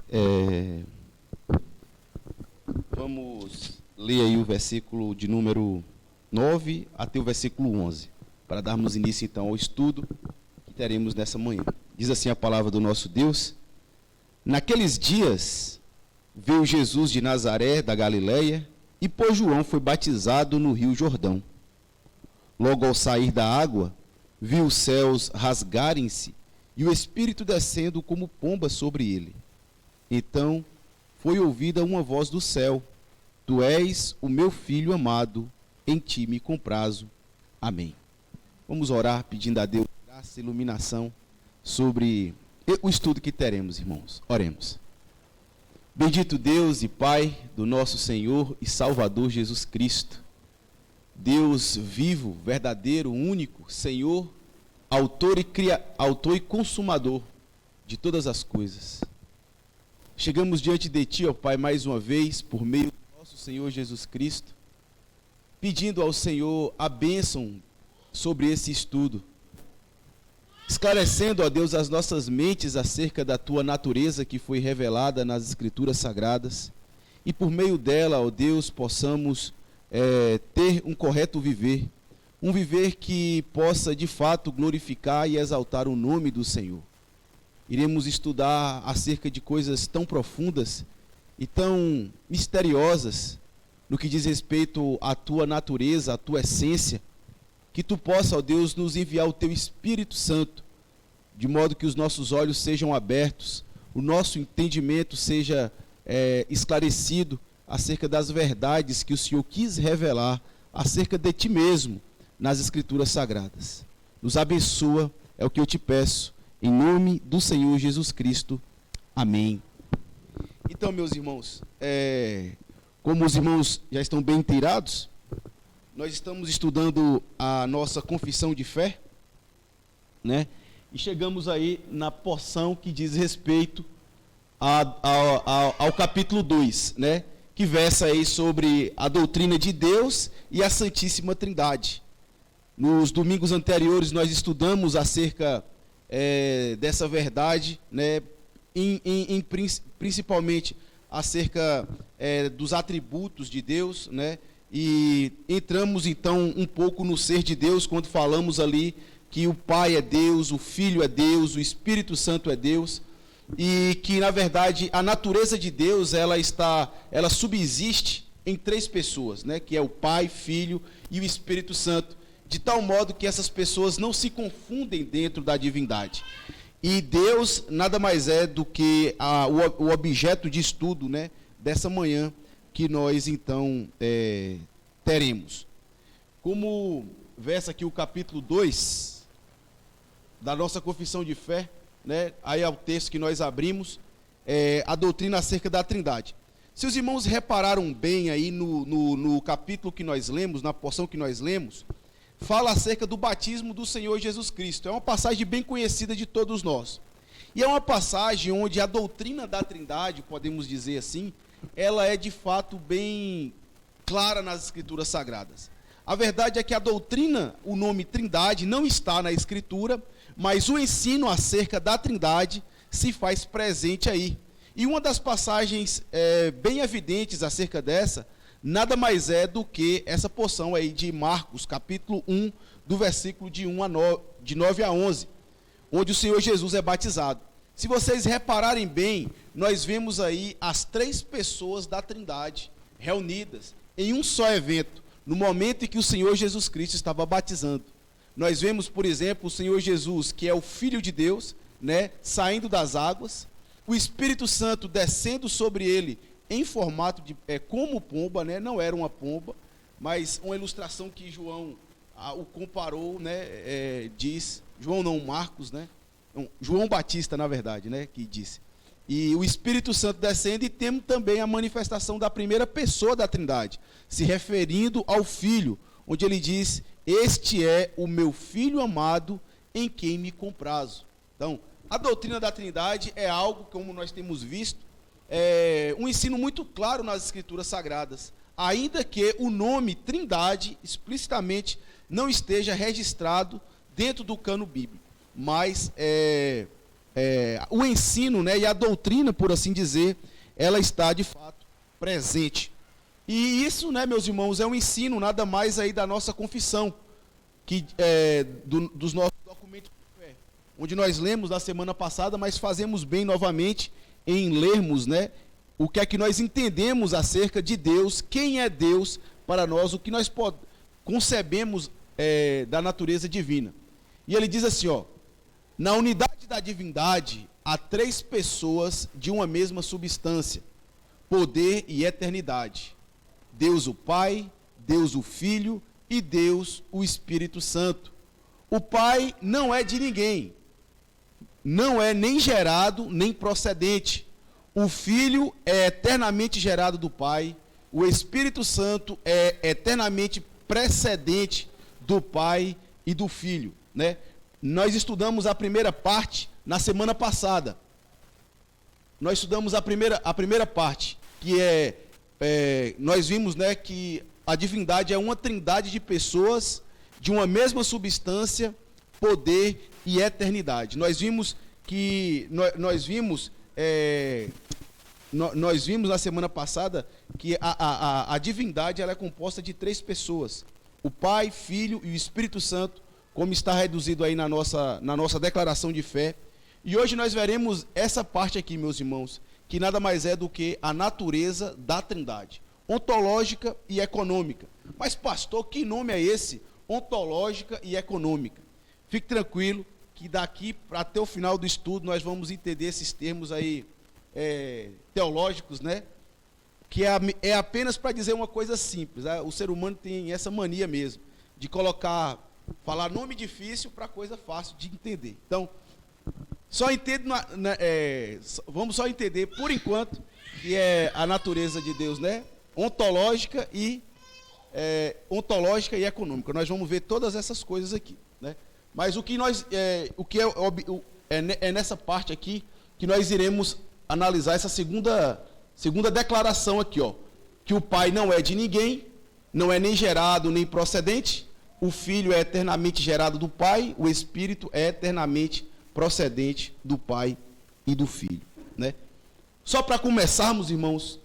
É, Vamos ler aí o versículo de número 9 até o versículo 11, para darmos início então ao estudo que teremos nessa manhã. Diz assim a palavra do nosso Deus: Naqueles dias veio Jesus de Nazaré, da Galileia, e por João foi batizado no rio Jordão. Logo ao sair da água, viu os céus rasgarem-se e o Espírito descendo como pomba sobre ele. Então foi ouvida uma voz do céu: Tu és o meu filho amado, em ti me comprazo. Amém. Vamos orar pedindo a Deus graça e iluminação sobre o estudo que teremos, irmãos. Oremos. Bendito Deus e Pai do nosso Senhor e Salvador Jesus Cristo, Deus vivo, verdadeiro, único, Senhor, autor e consumador de todas as coisas. Chegamos diante de Ti, ó Pai, mais uma vez, por meio do nosso Senhor Jesus Cristo, pedindo ao Senhor a bênção sobre esse estudo, esclarecendo, ó Deus, as nossas mentes acerca da Tua natureza que foi revelada nas Escrituras Sagradas, e por meio dela, ó Deus, possamos ter um correto viver, um viver que possa de fato glorificar e exaltar o nome do Senhor. Iremos estudar acerca de coisas tão profundas e tão misteriosas no que diz respeito à Tua natureza, à Tua essência, que Tu possa, ó Deus, nos enviar o Teu Espírito Santo, de modo que os nossos olhos sejam abertos, o nosso entendimento seja esclarecido acerca das verdades que o Senhor quis revelar acerca de Ti mesmo nas Escrituras Sagradas. Nos abençoa, é o que eu te peço, em nome do Senhor Jesus Cristo. Amém. Então, meus irmãos, como os irmãos já estão bem inteirados, nós estamos estudando a nossa confissão de fé, né? E chegamos aí na porção que diz respeito ao capítulo 2, né? Que versa aí sobre a doutrina de Deus e a Santíssima Trindade. Nos domingos anteriores nós estudamos acerca dessa verdade, né? Principalmente acerca dos atributos de Deus, né? E entramos então um pouco no ser de Deus quando falamos ali que o Pai é Deus, o Filho é Deus, o Espírito Santo é Deus, e que na verdade a natureza de Deus ela subsiste em três pessoas, né? Que é o Pai, Filho e o Espírito Santo, de tal modo que essas pessoas não se confundem dentro da divindade. E Deus nada mais é do que o objeto de estudo, né, dessa manhã que nós então teremos. Como versa aqui o capítulo 2 da nossa confissão de fé, né, aí é o texto que nós abrimos, a doutrina acerca da Trindade. Se os irmãos repararam bem aí no capítulo que nós lemos, na porção que nós lemos, fala acerca do batismo do Senhor Jesus Cristo. É uma passagem bem conhecida de todos nós. E é uma passagem onde a doutrina da Trindade, podemos dizer assim, ela é de fato bem clara nas Escrituras Sagradas. A verdade é que a doutrina, o nome Trindade, não está na Escritura, mas o ensino acerca da Trindade se faz presente aí. E uma das passagens bem evidentes acerca dessa, nada mais é do que essa porção aí de Marcos, capítulo 1, do versículo de 9 a 11, onde o Senhor Jesus é batizado. Se vocês repararem bem, nós vemos aí as três pessoas da Trindade reunidas em um só evento, no momento em que o Senhor Jesus Cristo estava batizando. Nós vemos, por exemplo, o Senhor Jesus, que é o Filho de Deus, né, saindo das águas, o Espírito Santo descendo sobre ele em formato de como pomba, né? Não era uma pomba, mas uma ilustração que João o comparou, né? Diz João não, Marcos, né? João Batista, na verdade, né? Que disse. E o Espírito Santo descendo, e temos também a manifestação da primeira pessoa da Trindade, se referindo ao Filho, onde ele diz: Este é o meu Filho amado, em quem me comprazo. Então, a doutrina da Trindade é algo, como nós temos visto, um ensino muito claro nas Escrituras Sagradas, ainda que o nome Trindade explicitamente não esteja registrado dentro do cânon bíblico, mas o ensino, né, e a doutrina, por assim dizer, ela está de fato presente. E isso, né, meus irmãos, é um ensino nada mais aí da nossa confissão, dos nossos documentos de fé, onde nós lemos na semana passada, mas fazemos bem novamente em lermos, né, o que é que nós entendemos acerca de Deus, quem é Deus para nós, o que nós concebemos da natureza divina. E ele diz assim, ó: na unidade da divindade há três pessoas de uma mesma substância, poder e eternidade: Deus o Pai, Deus o Filho e Deus o Espírito Santo. O Pai não é de ninguém, não é nem gerado nem procedente. O Filho é eternamente gerado do Pai. O Espírito Santo é eternamente precedente do Pai e do Filho, né? Nós estudamos a primeira parte na semana passada. Nós estudamos a primeira parte, que nós vimos, né, que a divindade é uma trindade de pessoas de uma mesma substância, poder e eternidade. Nós vimos na semana passada que a divindade ela é composta de três pessoas: o Pai, Filho e o Espírito Santo, como está reduzido aí na nossa declaração de fé. E hoje nós veremos essa parte aqui, meus irmãos, que nada mais é do que a natureza da trindade, ontológica e econômica. Mas, pastor, que nome é esse? Ontológica e econômica. Fique tranquilo que daqui até o final do estudo nós vamos entender esses termos aí teológicos, né? Que é apenas para dizer uma coisa simples. O ser humano tem essa mania mesmo, de falar nome difícil para coisa fácil de entender. Então, vamos só entender, por enquanto, que é a natureza de Deus, né? Ontológica e econômica. Nós vamos ver todas essas coisas aqui, né? Mas é nessa parte aqui que nós iremos analisar essa segunda declaração aqui, ó, que o Pai não é de ninguém, não é nem gerado nem procedente, o Filho é eternamente gerado do Pai, o Espírito é eternamente procedente do Pai e do Filho, né? Só para começarmos, irmãos,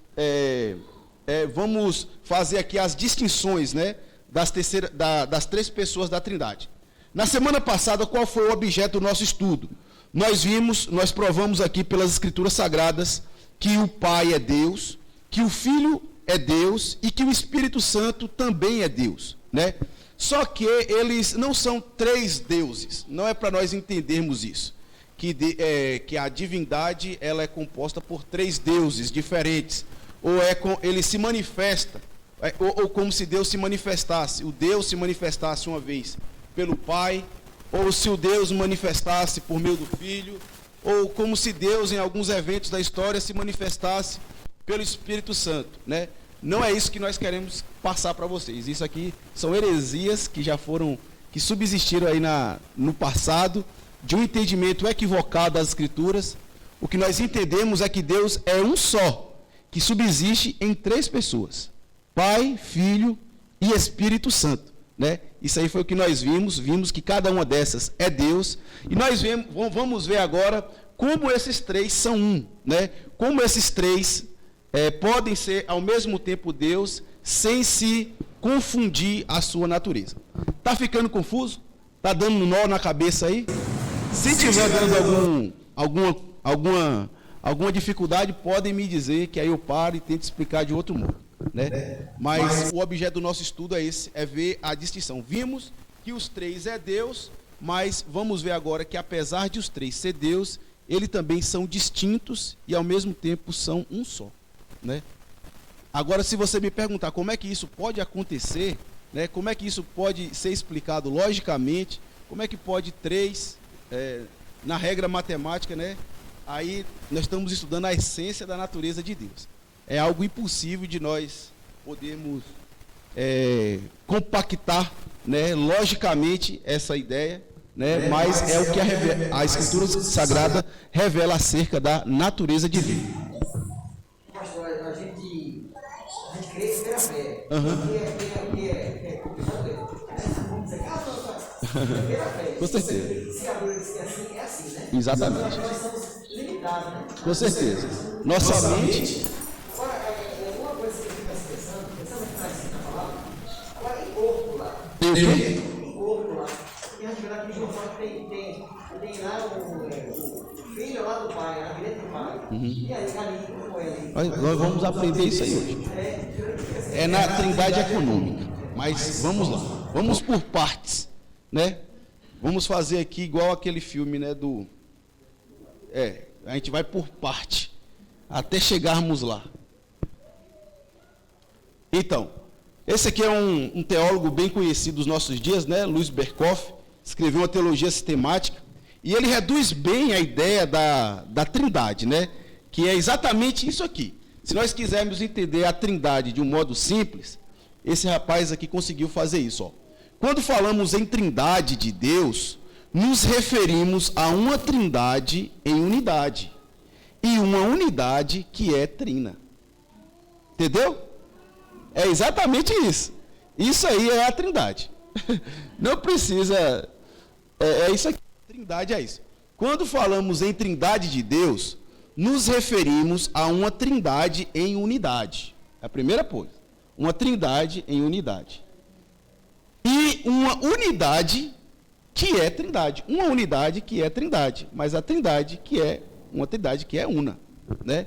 vamos fazer aqui as distinções, né, das três pessoas da Trindade. Na semana passada, qual foi o objeto do nosso estudo? Nós provamos aqui pelas Escrituras Sagradas que o Pai é Deus, que o Filho é Deus e que o Espírito Santo também é Deus, né? Só que eles não são três deuses, não é para nós entendermos isso, que a divindade ela é composta por três deuses diferentes, ele se manifesta, ou como se Deus se manifestasse, o Deus se manifestasse uma vez pelo Pai, ou se o Deus manifestasse por meio do Filho, ou como se Deus em alguns eventos da história se manifestasse pelo Espírito Santo, né? Não é isso que nós queremos passar para vocês. Isso aqui são heresias que subsistiram aí no passado, de um entendimento equivocado das Escrituras. O que nós entendemos é que Deus é um só, que subsiste em três pessoas: Pai, Filho e Espírito Santo, né? Isso aí foi o que nós vimos que cada uma dessas é Deus, e nós vamos ver agora como esses três são um, né? Como esses três podem ser ao mesmo tempo Deus, sem se confundir a sua natureza. Está ficando confuso? Está dando um nó na cabeça aí? Se tiver dando alguma dificuldade, podem me dizer, que aí eu paro e tento explicar de outro modo, né? Mas o objeto do nosso estudo é esse, é ver a distinção. Vimos que os três é Deus, mas vamos ver agora que apesar de os três ser Deus, eles também são distintos e ao mesmo tempo são um só, né? Agora, se você me perguntar como é que isso pode acontecer, né, como é que isso pode ser explicado logicamente, como é que pode três, na regra matemática, né, aí nós estamos estudando a essência da natureza de Deus. É algo impossível de nós podermos compactar, né, logicamente essa ideia, né, mas é o que a Escritura Sagrada revela acerca da natureza divina. Pastor, a gente crê pela fé. Uhum. Pela fé. Com certeza. Se a Bíblia diz que é assim, né? Exatamente. Nós somos limitados, né? Com certeza. Nossa mente. Agora, uma coisa que eu fico pensando que está escrito na palavra, agora em corpo lá. Em corpo lá. Porque a gente vê lá que João tem lá o filho lá do pai, a direita do pai. E aí, ali, como é? Nós vamos aprender isso aí hoje. É na trindade econômica. Mas vamos lá. Vamos por partes, né? Vamos fazer aqui igual aquele filme, né? A gente vai por parte, até chegarmos lá. Então, esse aqui é um teólogo bem conhecido dos nossos dias, né? Luiz Berkhoff, escreveu uma teologia sistemática, e ele reduz bem a ideia da trindade, né? Que é exatamente isso aqui. Se nós quisermos entender a trindade de um modo simples, esse rapaz aqui conseguiu fazer isso, ó. Quando falamos em trindade de Deus, nos referimos a uma trindade em unidade, e uma unidade que é trina. Entendeu? É exatamente isso. Isso aí é a trindade. Não precisa... É isso aqui. Trindade é isso. Quando falamos em trindade de Deus, nos referimos a uma trindade em unidade. É a primeira coisa. Uma trindade em unidade. E uma unidade que é trindade. Uma unidade que é trindade. Mas a trindade que é uma trindade que é una. Né?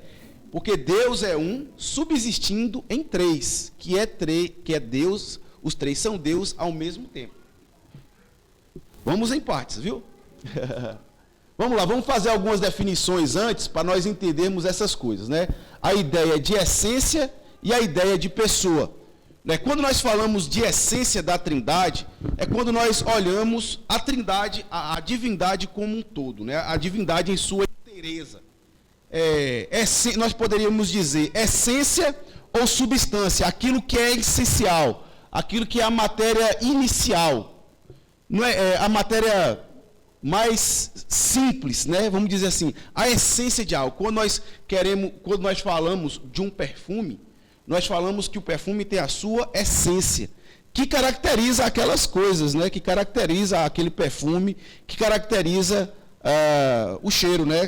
Porque Deus é um, subsistindo em três. Que é Deus, os três são Deus ao mesmo tempo. Vamos em partes, viu? Vamos lá, vamos fazer algumas definições antes para nós entendermos essas coisas, né? A ideia de essência e a ideia de pessoa. Né? Quando nós falamos de essência da Trindade, é quando nós olhamos a Trindade, a divindade como um todo, né? A divindade em sua inteireza. Nós poderíamos dizer essência ou substância, aquilo que é essencial, aquilo que é a matéria inicial, não é a matéria mais simples, né? Vamos dizer assim, a essência de algo. Quando nós falamos de um perfume, nós falamos que o perfume tem a sua essência, que caracteriza aquelas coisas, né? Que caracteriza aquele perfume, que caracteriza o cheiro, né?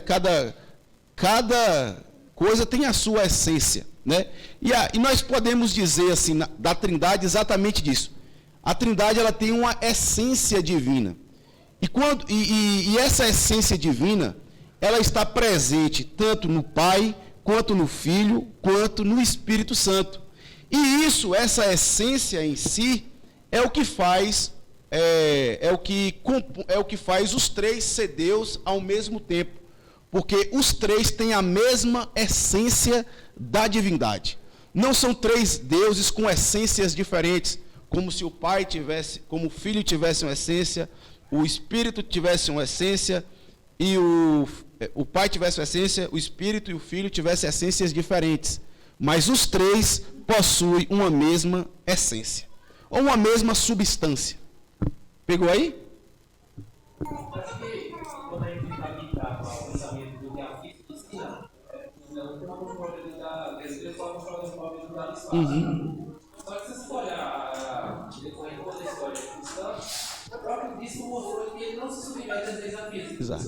Cada coisa tem a sua essência, né? E nós podemos dizer assim da Trindade exatamente disso. A Trindade ela tem uma essência divina. E essa essência divina, ela está presente tanto no Pai, quanto no Filho, quanto no Espírito Santo. E essa essência em si, é o que faz, o que faz os três ser Deus ao mesmo tempo. Porque os três têm a mesma essência da divindade. Não são três deuses com essências diferentes, como se o Pai tivesse, como o Filho tivesse uma essência, o Espírito tivesse uma essência, e o Pai tivesse uma essência, o Espírito e o Filho tivessem essências diferentes. Mas os três possuem uma mesma essência, ou uma mesma substância. Pegou aí? Acho que quando a gente está limitado ao pensamento do que a física ensina, não tem uma probabilidade da pessoa com probabilidade do espaço. Só que se você olhar decorrendo toda a história cristã, o próprio disco mostrou que ele não se submete às leis da física. Exato.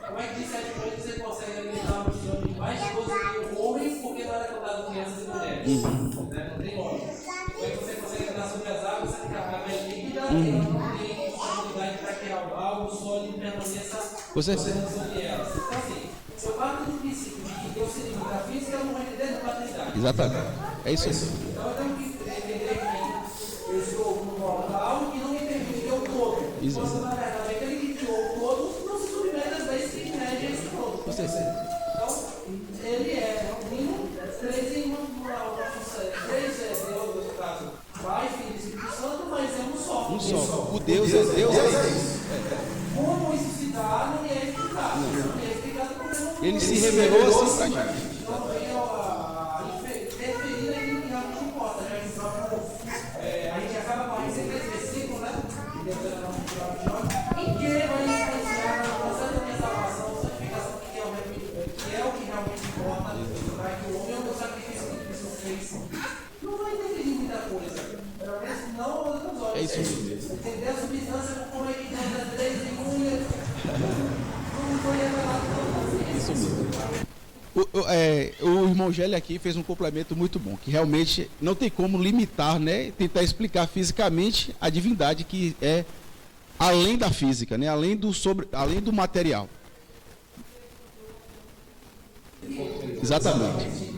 Como é que de 7 anos você consegue alimentar uma multidão de mais de 12 mil homens porque não era contado crianças e mulheres? Não tem lógica. Como é que você consegue andar sobre as águas sem que a água é líquida e não tem possibilidade para que algo sólido permaneça sobre elas? Então, assim, se eu parto do princípio de que Deus se limita à física, eu não vou entender da paternidade. Exatamente. É isso aí. Então, eu tenho que entender que eu estou no local e não me permite ter o todo. Quando, na verdade, aquele que criou o todo não se submete às leis que regem esse todo. Então, ele é um três em três Deus, no caso, Pai, Filho e Espírito Santo, mas é um só. Um só. O Deus é Deus. Como isso se dá, não é explicado. Não é explicado porque Ele se revelou assim para a gente. Então, vem a interferir naquilo que realmente importa. Já que o próprio, a gente acaba com esse versículo, né? Que Deus era nosso próprio em que vai influenciar na processo da minha salvação, santificação, que é o que realmente importa, para que o homem é o sacrifício que Cristo fez. Não vai interferir muita coisa. Pelo menos não aos olhos. É isso mesmo. Entender a substância como é que tem as três O irmão Gélio aqui fez um complemento muito bom, que realmente não tem como limitar, né, tentar explicar fisicamente a divindade que é além da física, né, além do material. Exatamente.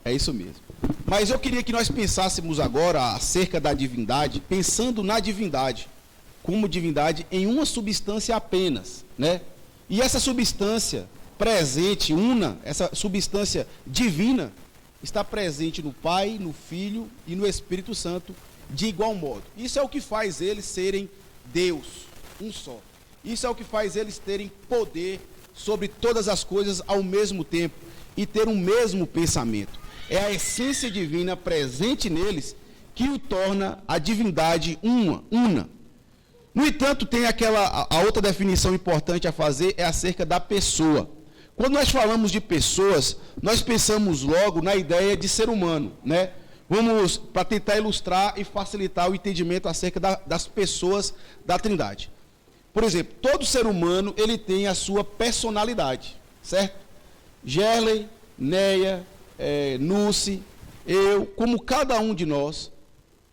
É isso mesmo. Mas eu queria que nós pensássemos agora acerca da divindade, pensando na divindade, como divindade em uma substância apenas, né? E essa substância presente, essa substância divina, está presente no Pai, no Filho e no Espírito Santo de igual modo. Isso é o que faz eles serem Deus, um só. Isso é o que faz eles terem poder sobre todas as coisas ao mesmo tempo e ter um mesmo pensamento. É a essência divina presente neles que o torna a divindade una. No entanto, tem a outra definição importante a fazer, é acerca da pessoa. Quando nós falamos de pessoas, nós pensamos logo na ideia de ser humano, né? Vamos, para tentar ilustrar e facilitar o entendimento acerca das pessoas da Trindade. Por exemplo, todo ser humano, ele tem a sua personalidade, certo? Gerley, Neia, Núci, eu, como cada um de nós,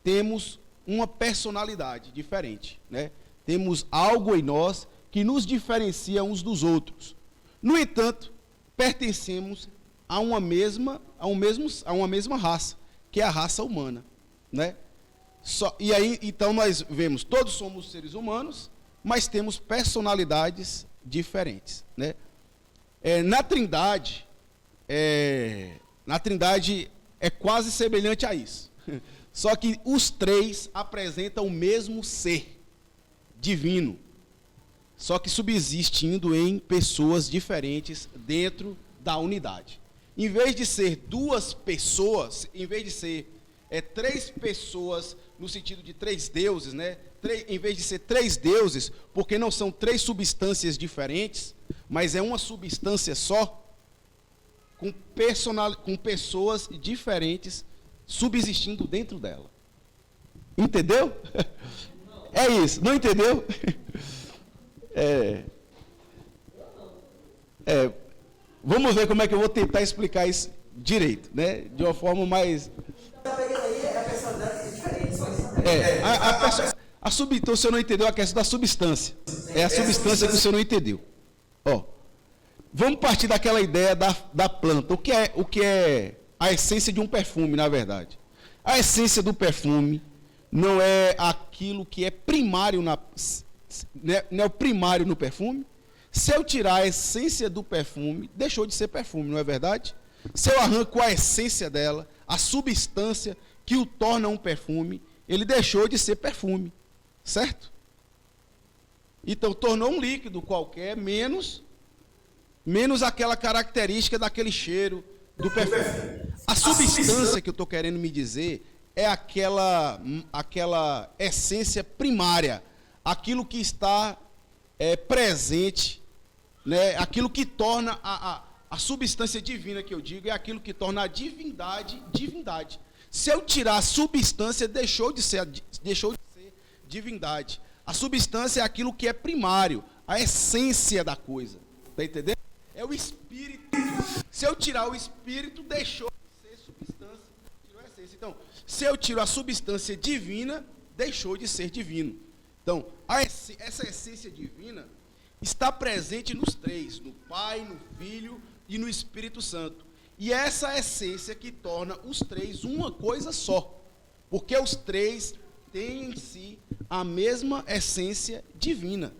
temos uma personalidade diferente, né? Temos algo em nós que nos diferencia uns dos outros. No entanto, pertencemos a uma mesma raça, que é a raça humana, né? E aí, então, nós vemos, todos somos seres humanos, mas temos personalidades diferentes, né? Na Trindade é quase semelhante a isso. Só que os três apresentam o mesmo ser divino, só que subsistindo em pessoas diferentes dentro da unidade. Em vez de ser duas pessoas, em vez de ser três pessoas no sentido de três deuses, né? Em vez de ser três deuses, porque não são três substâncias diferentes, mas é uma substância só, com pessoas diferentes subsistindo dentro dela. Entendeu? É isso, não entendeu? Vamos ver como é que eu vou tentar explicar isso direito, né? De uma forma mais... Então você não entendeu a questão da substância. É a substância que você não entendeu. Ó, vamos partir daquela ideia da planta. O que é a essência de um perfume, na verdade? A essência do perfume não é aquilo que é primário não é o primário no perfume. Se eu tirar a essência do perfume, deixou de ser perfume, não é verdade? Se eu arranco a essência dela, a substância que o torna um perfume, ele deixou de ser perfume, certo? Então, tornou um líquido qualquer, menos aquela característica daquele cheiro do perfume. A substância que eu estou querendo me dizer é aquela essência primária, aquilo que está presente, né? Aquilo que torna a substância divina que eu digo, é aquilo que torna a divindade. Se eu tirar a substância, deixou de ser divindade. A substância é aquilo que é primário, a essência da coisa. Está entendendo? É o espírito. Se eu tirar o espírito, deixou de ser substância, tirou a essência. Então, se eu tiro a substância divina, deixou de ser divino. Então, essa essência divina está presente nos três, no Pai, no Filho e no Espírito Santo. E essa essência que torna os três uma coisa só. Porque os três têm em si a mesma essência divina.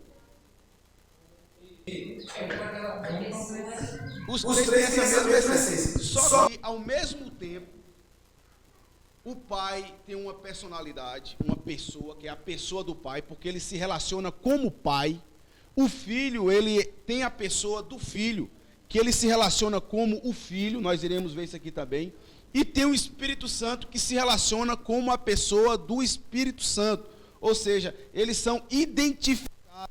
Os três têm essa mesma essência. Só que, ao mesmo tempo, o Pai tem uma personalidade, uma pessoa, que é a pessoa do Pai, porque ele se relaciona como Pai. O Filho, ele tem a pessoa do Filho, que ele se relaciona como o Filho, nós iremos ver isso aqui também. E tem o Espírito Santo, que se relaciona como a pessoa do Espírito Santo. Ou seja, eles são identificados,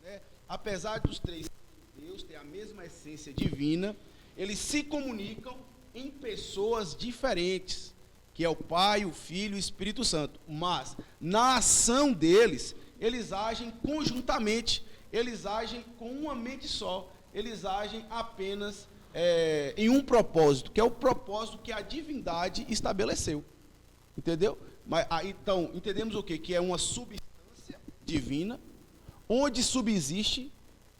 né? Apesar dos três Deus ter a mesma essência divina, eles se comunicam em pessoas diferentes, que é o Pai, o Filho e o Espírito Santo. Mas, na ação deles, eles agem conjuntamente, eles agem com uma mente só, eles agem apenas em um propósito, que é o propósito que a divindade estabeleceu. Entendeu? Então, entendemos o quê? Que é uma substância divina, onde subsiste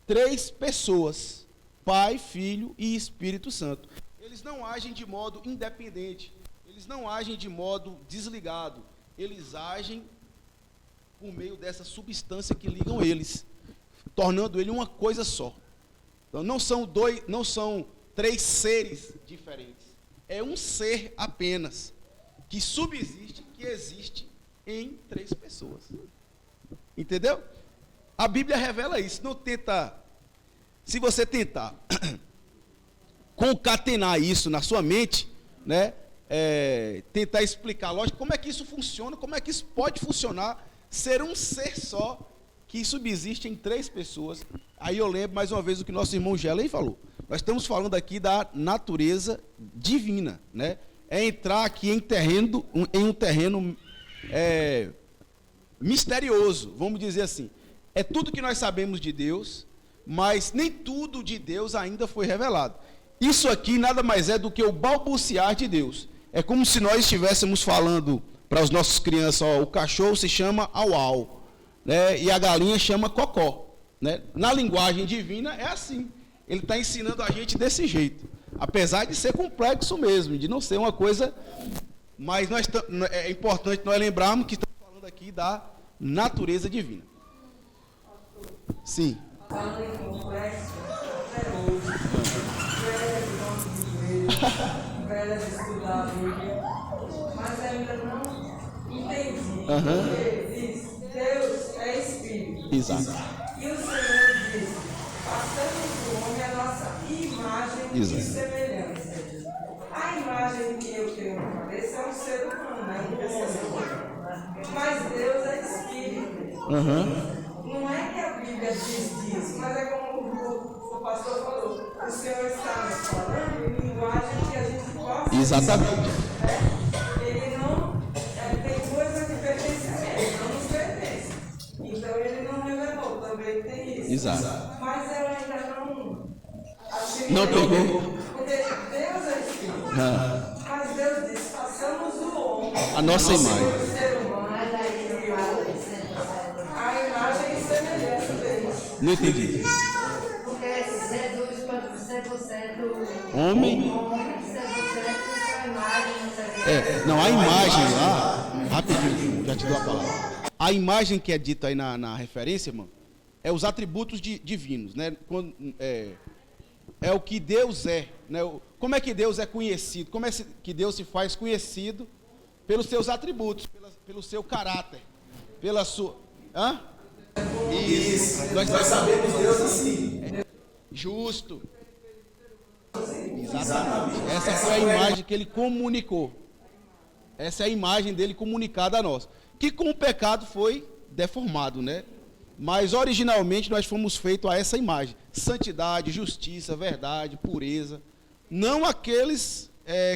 3 pessoas, Pai, Filho e Espírito Santo. Eles não agem de modo independente, eles não agem de modo desligado, eles agem por meio dessa substância que ligam eles, tornando ele uma coisa só. Então, não são 3 seres diferentes, é um ser apenas, que subsiste, que existe em 3 pessoas. Entendeu? A Bíblia revela isso. Se você tentar concatenar isso na sua mente, né, tentar explicar, lógico, como é que isso funciona, como é que isso pode funcionar, ser um ser só, que subsiste em 3 pessoas. Aí eu lembro mais uma vez o que nosso irmão Gelen falou. Nós estamos falando aqui da natureza divina, né? É entrar aqui em um terreno misterioso, vamos dizer assim. É tudo que nós sabemos de Deus, mas nem tudo de Deus ainda foi revelado. Isso aqui nada mais é do que o balbuciar de Deus. É como se nós estivéssemos falando para os nossos crianças, ó, o cachorro se chama au-au, né, e a galinha chama cocó. Né? Na linguagem divina é assim. Ele está ensinando a gente desse jeito. Apesar de ser complexo mesmo, de não ser uma coisa... Mas é importante nós lembrarmos que estamos falando aqui da natureza divina. Sim. Falando em complexo, até hoje, velho de estudar a Bíblia, mas ainda não entendi. Porque diz, Deus é Espírito. Exato. E o Senhor diz, façamos do homem a nossa imagem e semelhança. A imagem que eu tenho na cabeça é um ser humano, né? Uma pessoa. Mas Deus é Espírito. Não é que a Bíblia diz isso, mas é como o pastor falou. O Senhor está nos falando em linguagem que a gente possa... Exatamente. Ele não... tem coisa que pertence a ele, não nos pertence. Então ele não revelou, também tem isso. Exato. Mas eu ainda não... Não pegou? Porque Deus é Espírito. Mas Deus diz, façamos o homem. A nossa imagem. O ser humano. A imagem e semelhança dele. Não entendi. Porque Jesus, quando você do Homem. você a imagem, não sei Não, a imagem lá, rapidinho, já te dou a palavra. A imagem que é dita aí na referência, irmão, é os atributos divinos, né? É o que Deus é, né? Como é que Deus é conhecido? Como é que Deus se faz conhecido? Pelos seus atributos, pelo seu caráter, pela sua... Hã? Isso. Nós sabemos Deus assim. Justo. Exatamente. Essa foi a imagem que ele comunicou. Essa é a imagem dele comunicada a nós. Que com o pecado foi deformado, né? Mas originalmente nós fomos feitos a essa imagem. Santidade, justiça, verdade, pureza. Não aqueles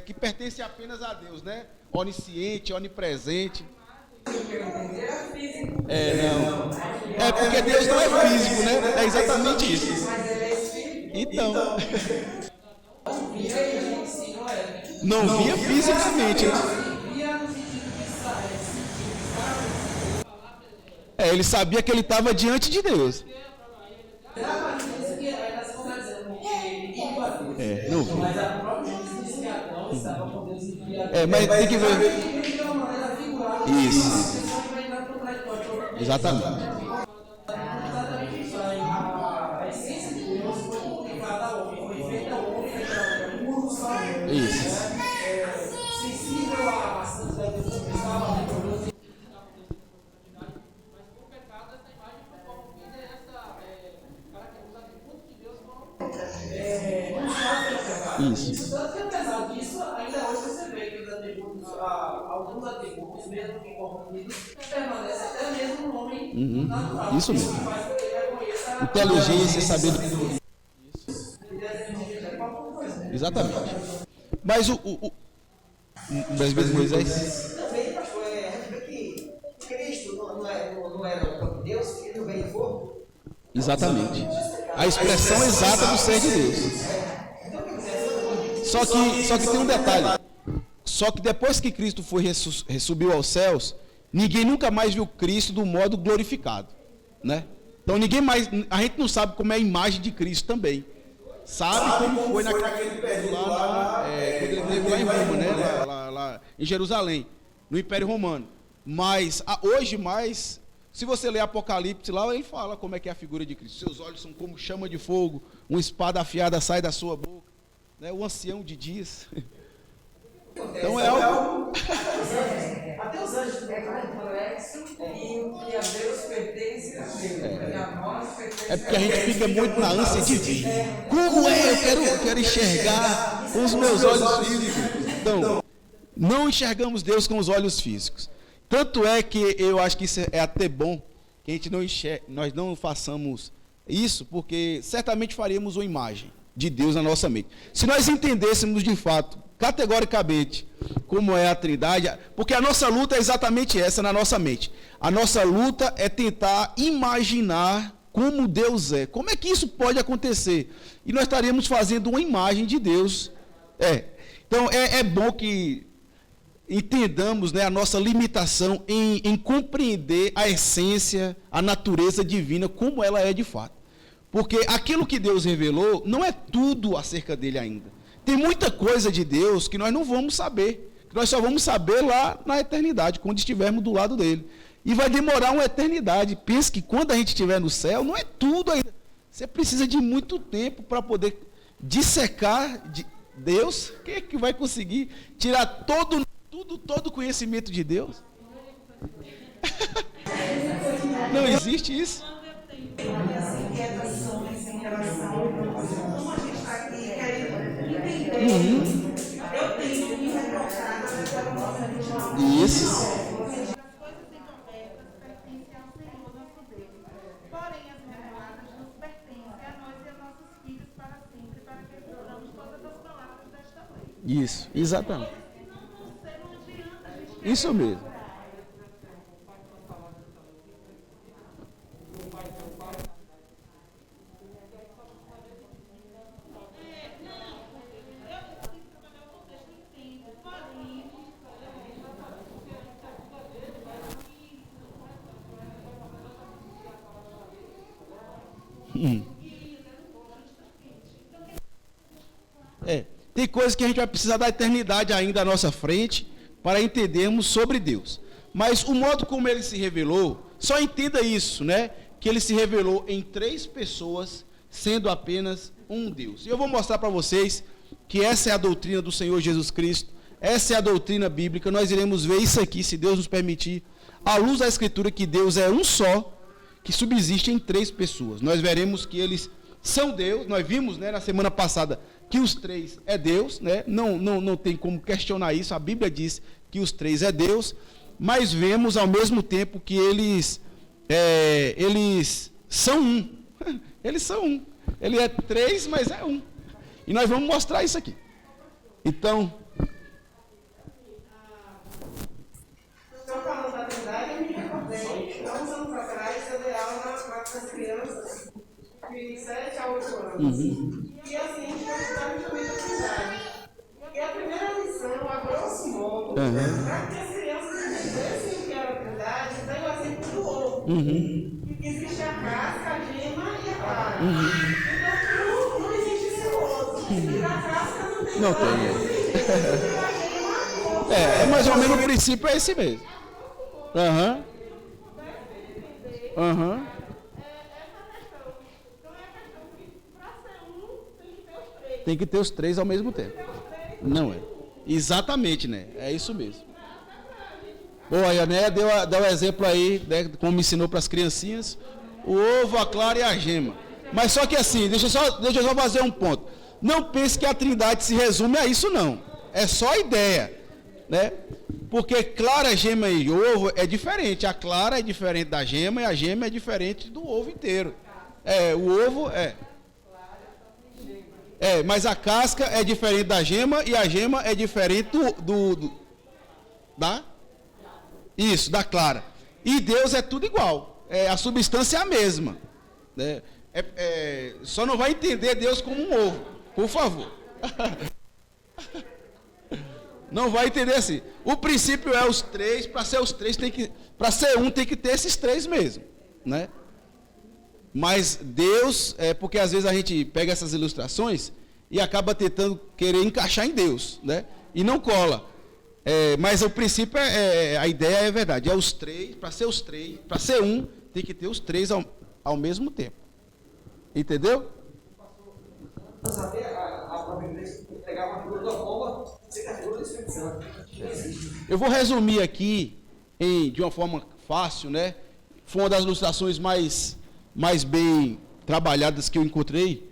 que pertencem apenas a Deus, né? Onisciente, onipresente. Não. É porque Deus não é físico, né? É exatamente isso. Então. Não via fisicamente. Ele sabia que ele estava diante de Deus. Não via. Mas a própria gente disse que Adão estava com Deus e via Mas tem que ver. Isso. Exatamente. A essência de Deus foi comunicada ao homem, foi feita ao homem naquela evolução. Isso. Sensível à santidade de Deus, estava retornando. Mas por pecado, essa imagem foi corrompida e os atributos de Deus foram pelo pecado. Isso. Tanto que apesar disso, ainda hoje você vê que os atributos, alguns atributos, mesmo que corrompidos, permanecem até mesmo no homem natural. Isso mesmo. Que faz com que ele reconheça Inteligência, sabedoria. Exatamente. Mas das vezes Moisés. Também, pastor, a gente vê que Cristo não era o próprio Deus, que ele não veio em corpo. Exatamente. A expressão exata do ser de Deus. Então, quer dizer, Só que tem um detalhe. Só que depois que Cristo subiu aos céus, ninguém nunca mais viu Cristo do modo glorificado, né? Então a gente não sabe como é a imagem de Cristo também. Sabe como foi naquele período lá, quando ele esteve lá em Roma, né? Lá em Jerusalém, no Império Romano. Mas hoje mais, se você ler Apocalipse lá, ele fala como é que é a figura de Cristo. Seus olhos são como chama de fogo, uma espada afiada sai da sua boca, né? O ancião de dias. Então é algo. Até os anjos É complexo e o que a Deus pertence a Deus. E a nós pertence É porque a gente fica muito na ânsia de ver. Como é? Eu quero enxergar com os meus olhos físicos. Então, não enxergamos Deus com os olhos físicos. Tanto é que eu acho que isso é até bom que a gente nós não façamos isso, porque certamente faríamos uma imagem de Deus na nossa mente. Se nós entendêssemos de fato, categoricamente, como é a Trindade, porque a nossa luta é exatamente essa na nossa mente. A nossa luta é tentar imaginar como Deus é. Como é que isso pode acontecer? E nós estaríamos fazendo uma imagem de Deus. Então, é bom que entendamos, né, a nossa limitação em compreender a essência, a natureza divina, como ela é de fato. Porque aquilo que Deus revelou não é tudo acerca dele ainda. Tem muita coisa de Deus que nós não vamos saber, que nós só vamos saber lá na eternidade, quando estivermos do lado dele. E vai demorar uma eternidade. Pense que quando a gente estiver no céu, não é tudo ainda. Você precisa de muito tempo para poder dissecar de Deus. Quem é que vai conseguir tirar todo o conhecimento de Deus? Não existe isso. Eu tenho que me reportar, Isso. As coisas encobertas pertencem ao Senhor nosso Deus. Porém, as reveladas nos pertencem a nós e a nossos filhos para sempre, para que cumpramos todas as palavras desta lei. Isso, exatamente. Coisas que não vão ser, não adianta a gente Isso mesmo. Tem coisas que a gente vai precisar da eternidade ainda à nossa frente para entendermos sobre Deus. Mas o modo como ele se revelou, só entenda isso, né? Que ele se revelou em 3 pessoas, sendo apenas um Deus. E eu vou mostrar para vocês que essa é a doutrina do Senhor Jesus Cristo, essa é a doutrina bíblica. Nós iremos ver isso aqui, se Deus nos permitir, à luz da Escritura, que Deus é um só, que subsiste em 3 pessoas. Nós veremos que eles são Deus. Nós vimos, né, na semana passada que os 3 é Deus, né? Não tem como questionar isso. A Bíblia diz que os 3 é Deus, mas vemos ao mesmo tempo que eles são um. Eles são um. Ele é 3, mas é um. E nós vamos mostrar isso aqui. Então, Estou falando da Trindade, eu me recordei, há uns anos atrás, eu dei aula para as crianças de 7 a 8 anos. E assim, a gente vai estudar justamente a Trindade. E a primeira lição, a grosso modo, para que as crianças entendessem o que era a Trindade, dá o exemplo do ovo. Existe a casca, a gema e a clara. Então, não existe esse ovo. Se a casca não tem não clara, tem. existe a gema, É mais ou menos o princípio é esse mesmo. Aham. Aham. Tem que ter os 3 ao mesmo tempo. Não é. Exatamente, né? É isso mesmo. Olha, né? Deu o exemplo aí, né, como ensinou para as criancinhas, o ovo, a clara e a gema. Mas só que assim, deixa eu só fazer um ponto. Não pense que a Trindade se resume a isso, não. É só ideia, né? Porque clara, gema e ovo é diferente. A clara é diferente da gema e a gema é diferente do ovo inteiro. O ovo mas a casca é diferente da gema e a gema é diferente da clara. E Deus é tudo igual. A substância é a mesma. Né? Só não vai entender Deus como um ovo, por favor. Não vai entender assim. O princípio é os três, para ser os três para ser um tem que ter esses três mesmo, né? Mas Deus, porque às vezes a gente pega essas ilustrações e acaba tentando querer encaixar em Deus, né? E não cola. Mas o princípio a ideia é verdade, é os três, para ser os três, para ser um, tem que ter os três ao mesmo tempo. Entendeu? Saber a própria igreja pegar uma figura da forma, ser a figura do Espírito Santo. Eu vou resumir aqui de uma forma fácil, né? Foi uma das ilustrações mais bem trabalhadas que eu encontrei,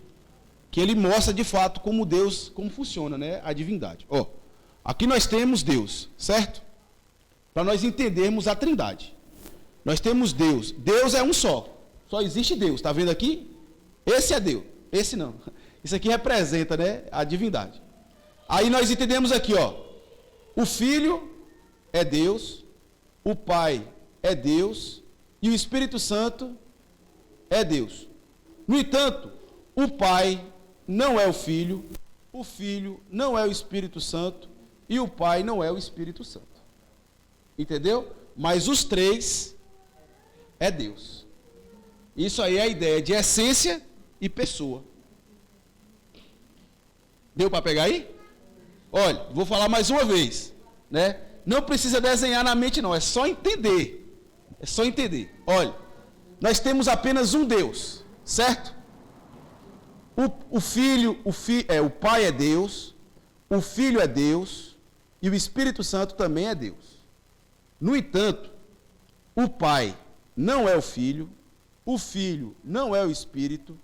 que ele mostra de fato como Deus, como funciona, né? A divindade. Ó, aqui nós temos Deus, certo? Para nós entendermos a Trindade. Nós temos Deus. Deus é um só. Só existe Deus. Está vendo aqui? Esse é Deus. Esse não. Isso aqui representa, né, a divindade. Aí nós entendemos aqui, ó. O Filho é Deus, o Pai é Deus e o Espírito Santo é Deus. No entanto, o Pai não é o Filho não é o Espírito Santo e o Pai não é o Espírito Santo. Entendeu? Mas os três é Deus. Isso aí é a ideia de essência e pessoa. Deu para pegar aí? Olha, vou falar mais uma vez, né? Não precisa desenhar na mente não, é só entender. É só entender. Olha, nós temos apenas um Deus, certo? O Pai é Deus, o Filho é Deus e o Espírito Santo também é Deus. No entanto, o Pai não é o Filho não é o Espírito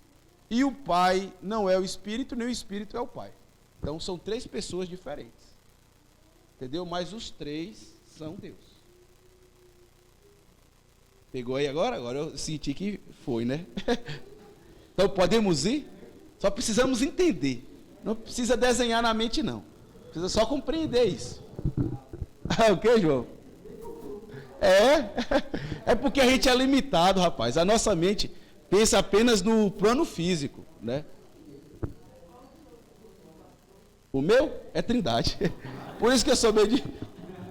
e o Pai não é o Espírito, nem o Espírito é o Pai. Então são três pessoas diferentes. Entendeu? Mas os três são Deus. Pegou aí agora? Agora eu senti que foi, né? Então podemos ir? Só precisamos entender. Não precisa desenhar na mente, não. Precisa só compreender isso. O que, João? É porque a gente é limitado, rapaz. A nossa mente pensa apenas no plano físico, né? O meu é Trindade. Por isso que eu sou meio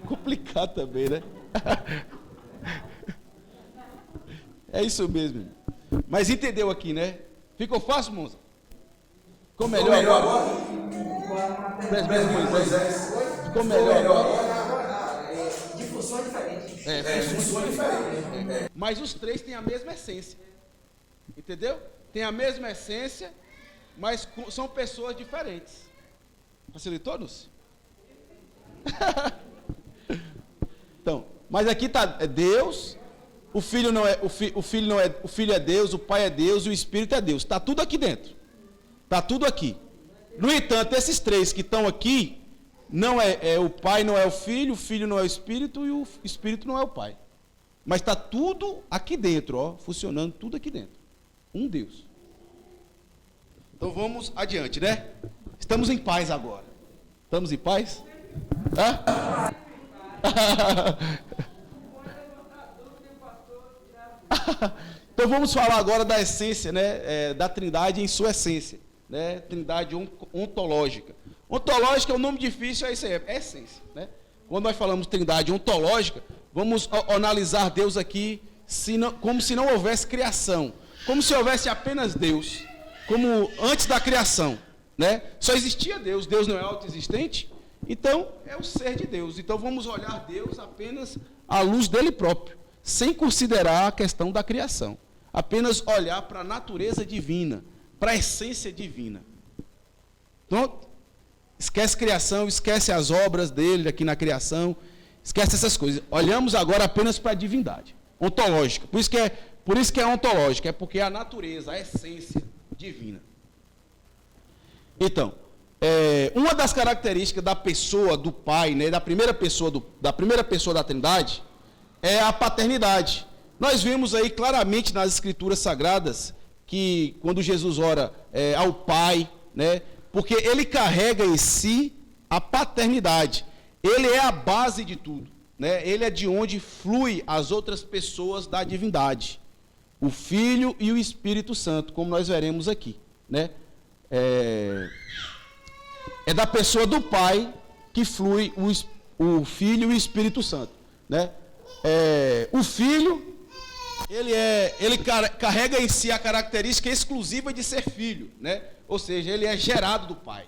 complicado também, né? É isso mesmo. Mas entendeu aqui, né? Ficou fácil, moça? Ficou melhor agora? Ficou melhor agora? De funções diferentes. Funções diferentes. Mas os três têm a mesma essência. Entendeu? Tem a mesma essência, mas são pessoas diferentes. Facilitou-nos? Então, mas aqui está Deus, o Filho é Deus, o Pai é Deus e o Espírito é Deus. Está tudo aqui dentro. Está tudo aqui. No entanto, esses três que estão aqui, não o Pai não é o Filho não é o Espírito e o Espírito não é o Pai. Mas está tudo aqui dentro, ó, funcionando tudo aqui dentro. Um Deus. Então vamos adiante, né? Estamos em paz agora. Estamos em paz? Hã? Então vamos falar agora da essência, né? Da Trindade em sua essência, né? Trindade ontológica. Ontológica é um nome difícil, é isso aí, é essência, né? Quando nós falamos Trindade ontológica, vamos analisar Deus aqui como se não houvesse criação, como se houvesse apenas Deus, como antes da criação, né? Só existia Deus, Deus não é autoexistente, então é o ser de Deus. Então vamos olhar Deus apenas à luz dele próprio, sem considerar a questão da criação, apenas olhar para a natureza divina, para a essência divina. Então, esquece criação, esquece as obras dele aqui na criação, esquece essas coisas. Olhamos agora apenas para a divindade, ontológica. Por isso que é ontológica, é porque é a natureza, a essência divina. Então, uma das características da pessoa do Pai, né, da primeira pessoa da Trindade, é a paternidade. Nós vemos aí claramente nas Escrituras Sagradas que quando Jesus ora ao Pai, né, porque ele carrega em si a paternidade. Ele é a base de tudo, né? Ele é de onde flui as outras pessoas da divindade. O Filho e o Espírito Santo, como nós veremos aqui, né? É da pessoa do Pai que flui o Filho e o Espírito Santo, né? O Filho, ele carrega em si a característica exclusiva de ser filho, né? Ou seja, ele é gerado do Pai.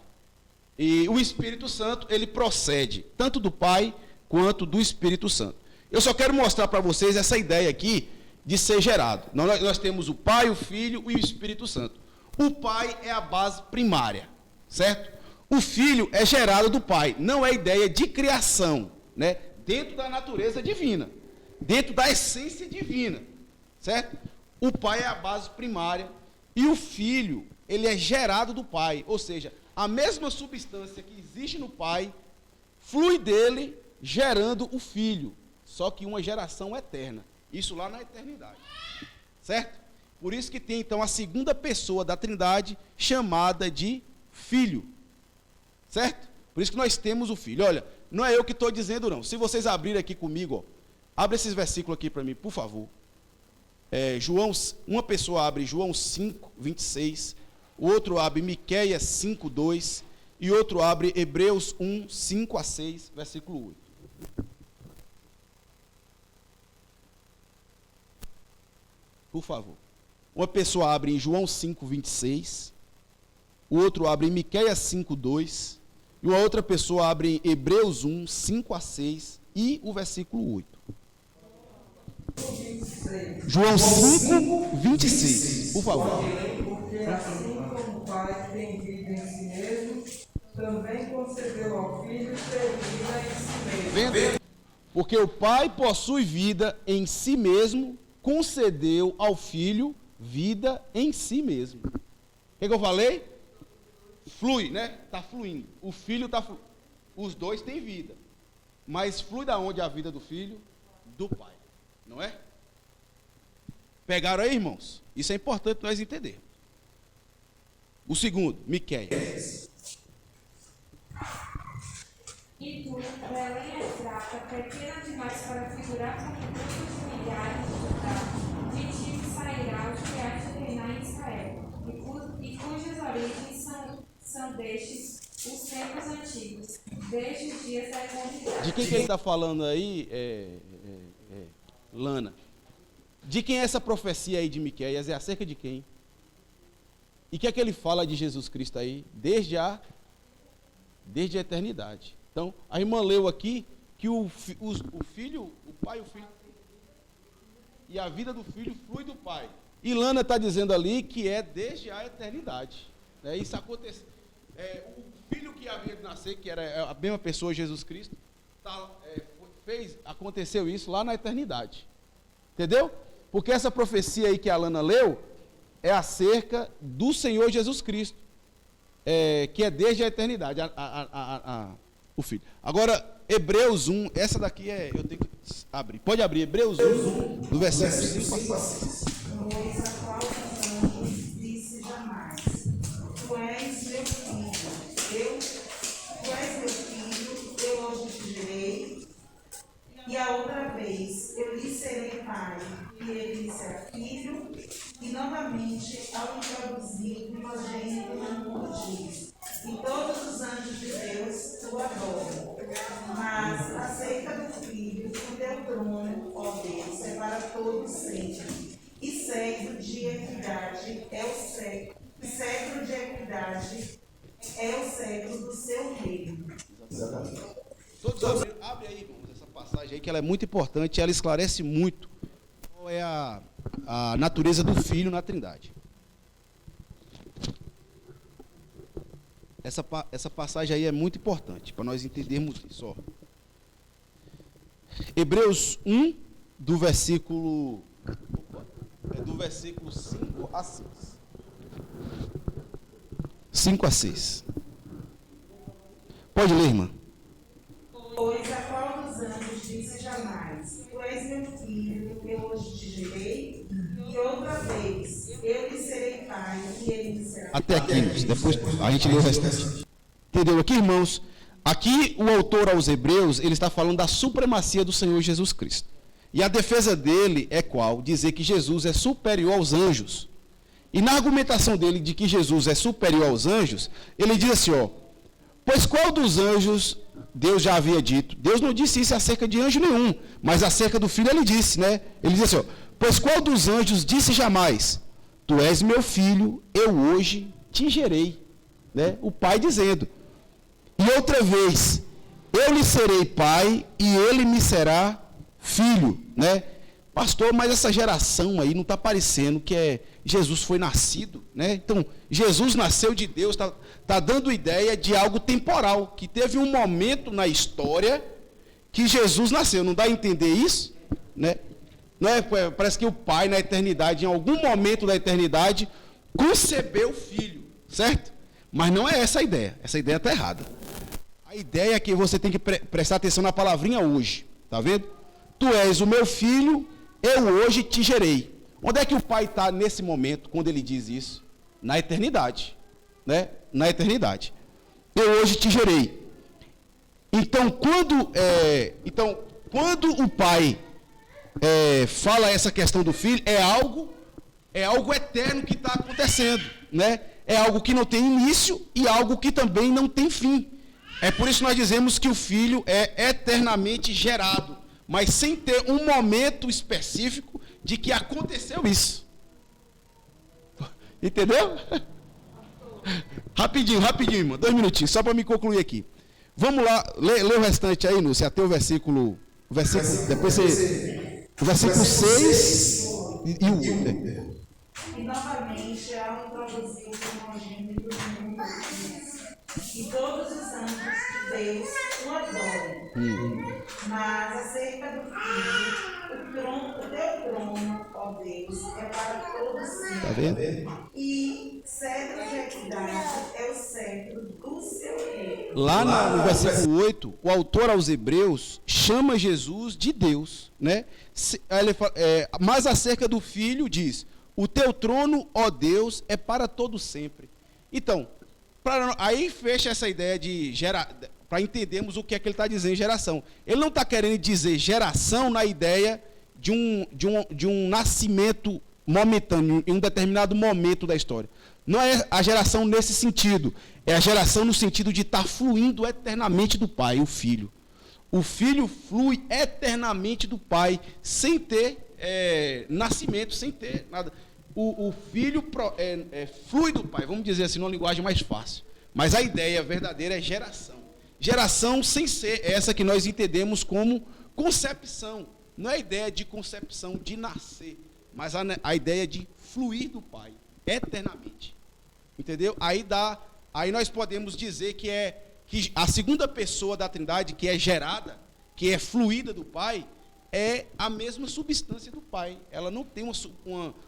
E o Espírito Santo, ele procede tanto do Pai quanto do Espírito Santo. Eu só quero mostrar para vocês essa ideia aqui de ser gerado. Nós temos o Pai, o Filho e o Espírito Santo. O Pai é a base primária, certo? O Filho é gerado do Pai. Não é ideia de criação, né? Dentro da natureza divina, dentro da essência divina, certo? O Pai é a base primária e o Filho, ele é gerado do Pai, ou seja, a mesma substância que existe no Pai flui dele, gerando o Filho, só que uma geração eterna, isso lá na eternidade, certo? Por isso que tem então a segunda pessoa da Trindade chamada de Filho, certo? Por isso que nós temos o Filho. Olha, não é eu que estou dizendo não, se vocês abrirem aqui comigo, abre esses versículos aqui para mim, por favor. Uma pessoa abre João 5, 26, o outro abre Miqueias 5, 2, e outro abre Hebreus 1, 5 a 6, versículo 8. Por favor. Uma pessoa abre em João 5, 26, o outro abre em Miqueias 5, 2, e uma outra pessoa abre em Hebreus 1, 5 a 6, e o versículo 8. João 5, 26, por favor. Porque assim como o Pai tem vida em si mesmo, também concedeu ao Filho ter vida em si mesmo. Porque o Pai possui vida em si mesmo, concedeu ao Filho vida em si mesmo. O que eu falei? Flui, né? Está fluindo. O Filho está fluindo. Os dois têm vida. Mas flui da onde a vida do Filho? Do Pai. Não é? Pegaram aí, irmãos? Isso é importante nós entendermos. O segundo, Miqueias. E tu, Belém Efrata, pequena demais para figurar como grupos de milhares de Judá, de ti sairá o que há de reinar em Israel, e cujas origens são destes os tempos antigos, desde os dias da eternidade. De quem que ele está falando aí, Lana? De quem é essa profecia aí de Miqueias? É acerca de quem? E o que é que ele fala de Jesus Cristo aí? Desde a eternidade. Então, a irmã leu aqui que o filho, o pai e o filho, e a vida do filho flui do pai. E Lana está dizendo ali que é desde a eternidade. Isso aconteceu. O filho que havia de nascer, que era a mesma pessoa, Jesus Cristo, aconteceu isso lá na eternidade. Entendeu? Porque essa profecia aí que a Lana leu é acerca do Senhor Jesus Cristo, que é desde a eternidade, o Filho. Agora, Hebreus 1, essa daqui eu tenho que abrir. Pode abrir, Hebreus 1, do versículo 5 a 6. Pois a qual dos anjos disse jamais: Tu és meu filho, eu hoje te gerei. E a outra vez eu lhe serei pai, e ele lhe será filho. E novamente, ao introduzir o primogênito no mundo, diz: E todos os anjos de Deus o adoram. Mas acerca do filho, o teu trono, ó Deus, é para todos sempre. E século de equidade é o século. Século de equidade é o século do seu reino. Exatamente. Todos abre aí, irmãos, essa passagem aí, que ela é muito importante, ela esclarece muito qual é a natureza do Filho na Trindade. Essa passagem aí é muito importante para nós entendermos isso. Ó. Hebreus 1, do versículo 5 a 6. 5 a 6. Pode ler, irmã. Pois a qual dos anjos disse jamais: Tu és meu filho, eu hoje te gerei. E outra vez, eu lhe serei pai, e ele lhe será até aqui, irmãos. Depois a gente lê o restante. Entendeu aqui, irmãos? Aqui o autor aos Hebreus, ele está falando da supremacia do Senhor Jesus Cristo. E a defesa dele é qual? Dizer que Jesus é superior aos anjos. E na argumentação dele de que Jesus é superior aos anjos, ele diz assim, ó: pois qual dos anjos Deus já havia dito. Deus não disse isso acerca de anjo nenhum, mas acerca do filho ele disse, né? Ele disse assim, ó, pois qual dos anjos disse jamais, tu és meu filho, eu hoje te gerei, né? O pai dizendo. E outra vez, eu lhe serei pai e ele me será filho, né? Pastor, mas essa geração aí não está parecendo que Jesus foi nascido, né? Então, Jesus nasceu de Deus, está dando ideia de algo temporal, que teve um momento na história que Jesus nasceu. Não dá a entender isso? Né? Não é, parece que o Pai, na eternidade, em algum momento da eternidade, concebeu o Filho, certo? Mas não é essa a ideia. Essa ideia está errada. A ideia é que você tem que prestar atenção na palavrinha hoje. Está vendo? Tu és o meu filho, eu hoje te gerei. Onde é que o pai está nesse momento, quando ele diz isso? Na eternidade. Né? Na eternidade. Eu hoje te gerei. Então, quando o pai fala essa questão do filho, é algo eterno que está acontecendo. Né? É algo que não tem início e algo que também não tem fim. É por isso que nós dizemos que o filho é eternamente gerado, mas sem ter um momento específico de que aconteceu isso. Entendeu? Rapidinho, irmão. 2 minutinhos, só para me concluir aqui. Vamos lá, lê o restante aí, Núcia, até o versículo depois você, o versículo 6 e o 8. E novamente ao introduzir o primogênito no mundo, e todos os anjos de Deus o adoram. Mas acerca do filho, o teu trono, ó Deus, é para todos sempre. Tá vendo? E cetro de equidade é o cetro do seu reino. Lá no versículo 8, o autor aos Hebreus chama Jesus de Deus, né? Mas acerca do filho diz, o teu trono, ó Deus, é para todo sempre. Então, aí fecha essa ideia de para entendermos o que é que ele está dizendo geração. Ele não está querendo dizer geração na ideia de um nascimento momentâneo, em um determinado momento da história. Não é a geração nesse sentido. É a geração no sentido de estar fluindo eternamente do Pai, o Filho. O Filho flui eternamente do Pai, sem ter nascimento, sem ter nada. O Filho flui do Pai, vamos dizer assim, numa linguagem mais fácil. Mas a ideia verdadeira é geração. Geração sem ser essa que nós entendemos como concepção. Não é a ideia de concepção, de nascer, mas a ideia de fluir do Pai, eternamente. Entendeu? Aí nós podemos dizer que a segunda pessoa da Trindade, que é gerada, que é fluída do Pai, é a mesma substância do Pai. Ela não tem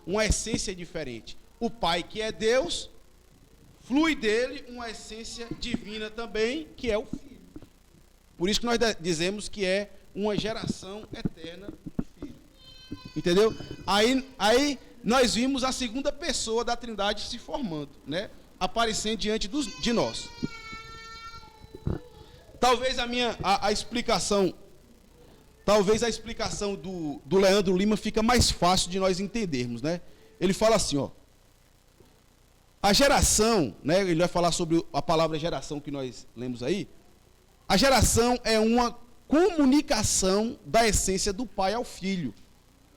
uma essência diferente. O Pai, que é Deus, flui dele uma essência divina também, que é o Filho. Por isso que nós dizemos que é uma geração eterna do Filho. Entendeu? Aí nós vimos a segunda pessoa da Trindade se formando, né? Aparecendo diante de nós. Talvez a explicação do Leandro Lima fica mais fácil de nós entendermos, né? Ele fala assim, ó. A geração, né? Ele vai falar sobre a palavra geração que nós lemos aí. A geração é uma comunicação da essência do Pai ao Filho,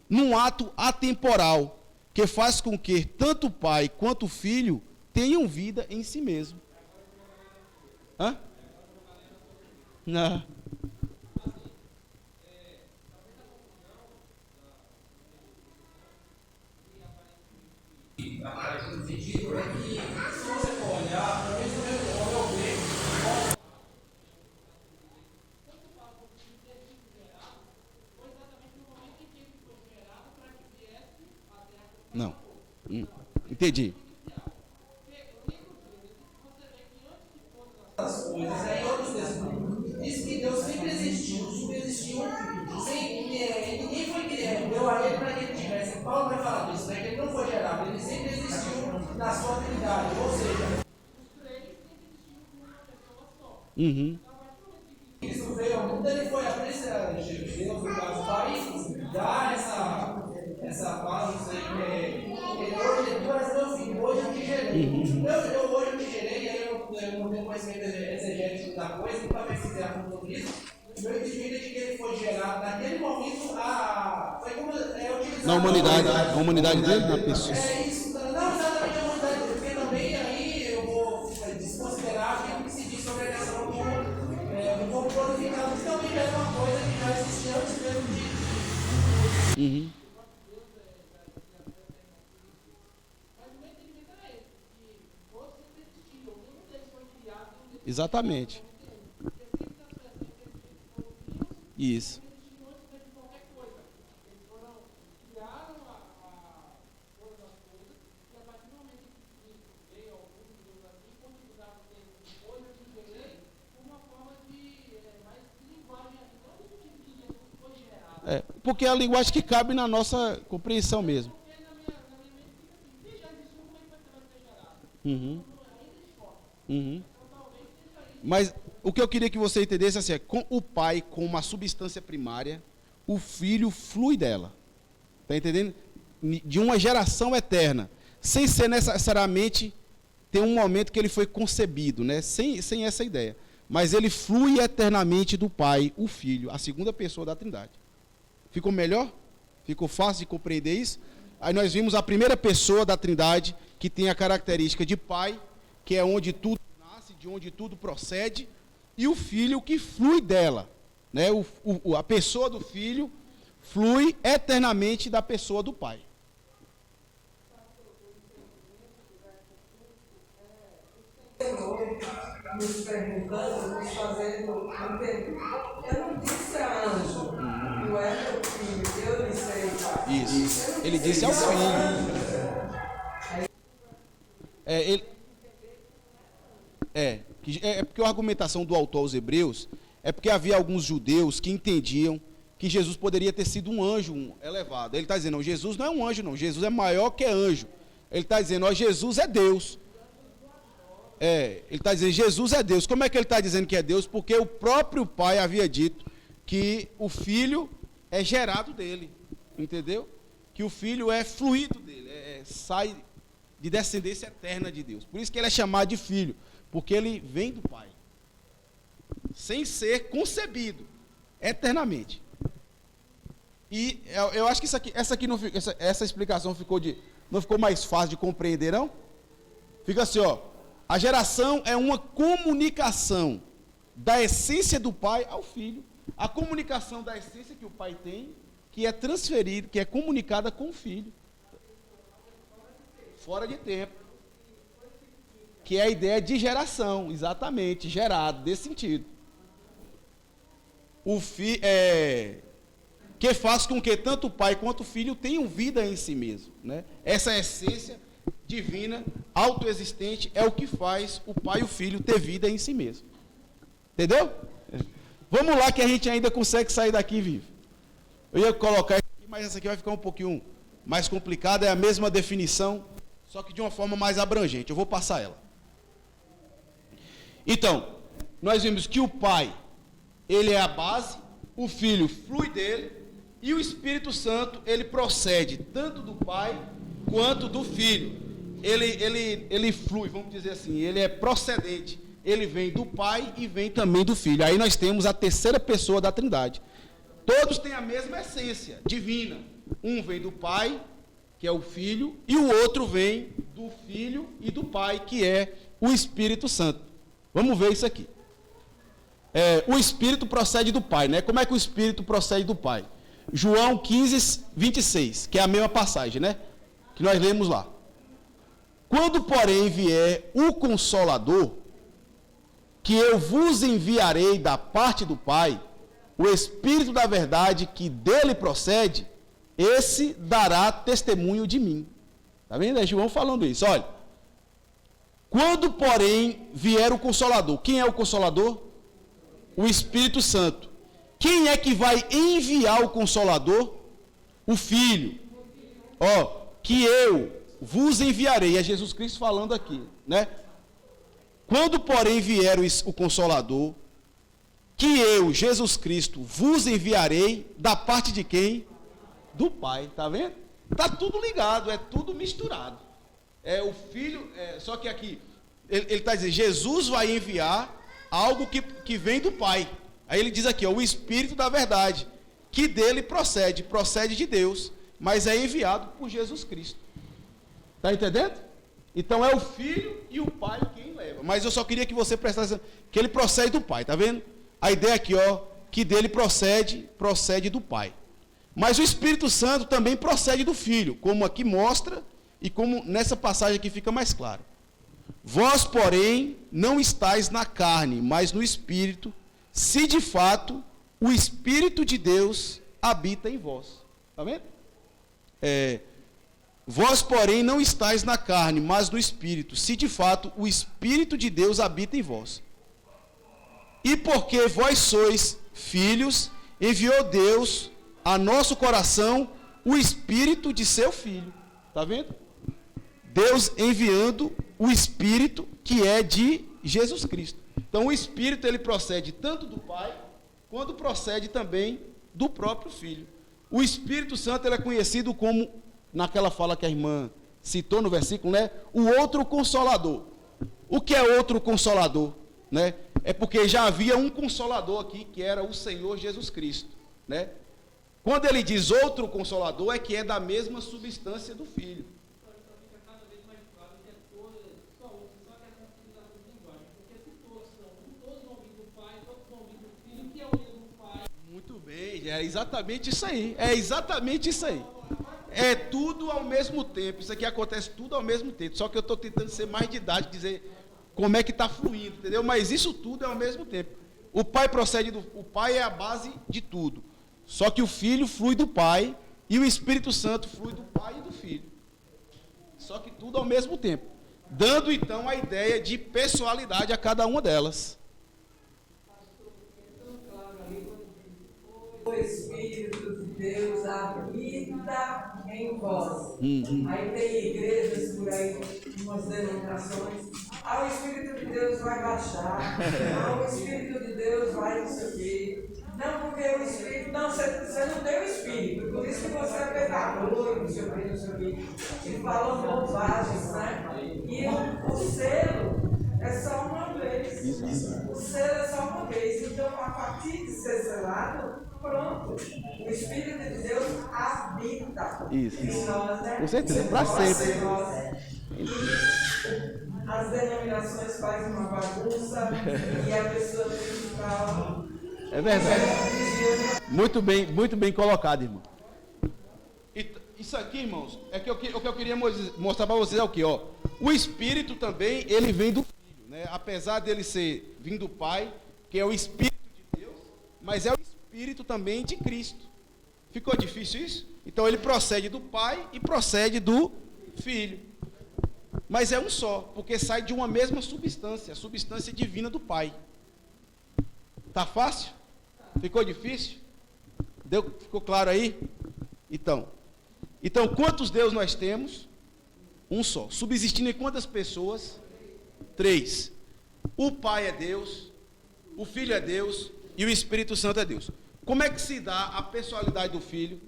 num ato atemporal, que faz com que tanto o Pai quanto o Filho tenham vida em si mesmo. Hã? Não. No sentido é que, se você for olhar, talvez o meu ver, Não. Entendi. as coisas, aí outros textos diz que Deus sempre existiu, subexistiu, ninguém foi criado, deu a ele para que ele tivesse. Paulo vai falar disso, né? Que ele não foi gerado, ele sempre existiu na sua trindade, ou seja, Cristo veio ao mundo, ele foi apreciante, Deus, no caso, para dar essa base, ele hoje, tu és meu filho, hoje eu te gerei. Eu hoje eu te gerei, aí eu não tenho conhecimento exegético da coisa, nunca pesquisei a fundo sobre isso. O meu entendimento é de que ele foi gerado naquele momento, foi como utilizado Na humanidade, a humanidade dele, na pessoa. É isso, não exatamente a humanidade dele, porque também aí eu vou desconsiderar aquilo que se diz sobre a questão do corpo glorificado, que também já é uma coisa que já existia antes mesmo de. Exatamente. Isso. Porque é a linguagem que cabe na nossa compreensão mesmo. Mas o que eu queria que você entendesse assim, é com o pai como uma substância primária, o filho flui dela. Está entendendo? De uma geração eterna, sem ser necessariamente ter um momento que ele foi concebido, né? Sem essa ideia. Mas ele flui eternamente do pai, o filho, a segunda pessoa da Trindade. Ficou melhor? Ficou fácil de compreender isso? Aí nós vimos a primeira pessoa da Trindade, que tem a característica de pai, que é onde tudo nasce, de onde tudo procede, e o filho que flui dela. Né? A pessoa do filho flui eternamente da pessoa do pai. Nos perguntando, nos fazendo entender. Eu não disse a anjo, tu és meu filho, eu lhe sei, pai. Isso. Ele disse ao filho. É porque a argumentação do autor aos Hebreus é porque havia alguns judeus que entendiam que Jesus poderia ter sido um anjo elevado. Ele está dizendo, não, Jesus não é um anjo, não. Jesus é maior que anjo. Ele está dizendo, ó, Jesus é Deus. Ele está dizendo, Jesus é Deus. Como é que ele está dizendo que é Deus? Porque o próprio Pai havia dito que o Filho é gerado dele. Entendeu? Que o Filho é fluido dele. Sai de descendência eterna de Deus. Por isso que ele é chamado de Filho. Porque ele vem do Pai. Sem ser concebido. Eternamente. E eu acho que essa explicação não ficou mais fácil de compreender, não? Fica assim, ó. A geração é uma comunicação da essência do pai ao filho. A comunicação da essência que o pai tem, que é transferida, que é comunicada com o filho. Fora de tempo. Que é a ideia de geração, exatamente, gerado, desse sentido. Que faz com que tanto o pai quanto o filho tenham vida em si mesmo. Né? Essa essência divina, autoexistente, é o que faz o pai e o filho ter vida em si mesmo. Entendeu? Vamos lá que a gente ainda consegue sair daqui vivo. Eu ia colocar isso aqui, mas essa aqui vai ficar um pouquinho mais complicada, é a mesma definição, só que de uma forma mais abrangente. Eu vou passar ela. Então, nós vimos que o pai, ele é a base, o filho flui dele, e o Espírito Santo, ele procede tanto do pai quanto do filho. Ele flui, vamos dizer assim, ele é procedente. Ele vem do pai e vem também do filho. Aí nós temos a terceira pessoa da Trindade. Todos têm a mesma essência divina. Um vem do pai, que é o filho, e o outro vem do filho e do pai, que é o Espírito Santo. Vamos ver isso aqui. O Espírito procede do pai, né? Como é que o Espírito procede do pai? João 15, 26, que é a mesma passagem, né? Que nós lemos lá. Quando, porém, vier o Consolador, que eu vos enviarei da parte do Pai, o Espírito da verdade que dele procede, esse dará testemunho de mim. Está vendo? É João falando isso. Olha, quando, porém, vier o Consolador, quem é o Consolador? O Espírito Santo. Quem é que vai enviar o Consolador? O Filho. Que eu vos enviarei, é Jesus Cristo falando aqui, né? Quando, porém, vier o Consolador, que eu, Jesus Cristo, vos enviarei, da parte de quem? Do Pai, tá vendo? Tá tudo ligado, é tudo misturado. O Filho, só que aqui, ele está dizendo, Jesus vai enviar algo que vem do Pai. Aí ele diz aqui, ó, o Espírito da verdade, que dele procede de Deus, mas é enviado por Jesus Cristo. Está entendendo? Então é o Filho e o Pai quem leva. Mas eu só queria que você prestasse atenção, que ele procede do Pai, tá vendo? A ideia aqui, ó, que dele procede do Pai. Mas o Espírito Santo também procede do Filho, como aqui mostra e como nessa passagem aqui fica mais claro. Vós, porém, não estáis na carne, mas no Espírito, se de fato o Espírito de Deus habita em vós. Está vendo? Vós, porém, não estáis na carne, mas no Espírito, se de fato o Espírito de Deus habita em vós. E porque vós sois filhos, enviou Deus a nosso coração o Espírito de seu Filho. Está vendo? Deus enviando o Espírito que é de Jesus Cristo. Então o Espírito ele procede tanto do Pai, quanto procede também do próprio Filho. O Espírito Santo ele é conhecido como, naquela fala que a irmã citou no versículo, né? O outro Consolador. O que é outro Consolador? Né? É porque já havia um Consolador aqui, que era o Senhor Jesus Cristo. Né? Quando ele diz outro Consolador, é que é da mesma substância do Filho. Muito bem, é exatamente isso aí. É exatamente isso aí. É tudo ao mesmo tempo. Isso aqui acontece tudo ao mesmo tempo. Só que eu estou tentando ser mais didático, dizer como é que está fluindo, entendeu? Mas isso tudo é ao mesmo tempo. O Pai o Pai é a base de tudo. Só que o Filho flui do Pai e o Espírito Santo flui do Pai e do Filho. Só que tudo ao mesmo tempo. Dando então a ideia de pessoalidade a cada uma delas. O Espírito de Deus habita em vós. Aí tem igrejas por aí, umas denominações. O Espírito de Deus vai baixar. O Espírito de Deus vai não sei o quê. Não, porque o Espírito, não, você não tem o Espírito. Por isso que você é pecador, não sei o quê, não sei o quê. E falam bobagens, né? E o selo é só uma vez. O selo é só uma vez. Então, a partir de ser selado, pronto. O Espírito de Deus habita em nós, né? Com certeza, para sempre. E as denominações fazem uma bagunça e a pessoa tem que ficar... É verdade. Muito bem colocado, irmão. Isso aqui, irmãos, é que o que eu queria mostrar para vocês é o que, ó. O Espírito também, ele vem do Filho, né? Apesar dele ser vindo do Pai, que é o Espírito de Deus, mas é o Espírito também de Cristo. Ficou difícil isso? Então ele procede do Pai e procede do Filho. Mas é um só, porque sai de uma mesma substância, a substância divina do Pai. Tá fácil? Ficou difícil? Ficou claro aí? Então, quantos Deus nós temos? Um só. Subsistindo em quantas pessoas? 3. O Pai é Deus, o Filho é Deus e o Espírito Santo é Deus. Como é que se dá a pessoalidade do Filho?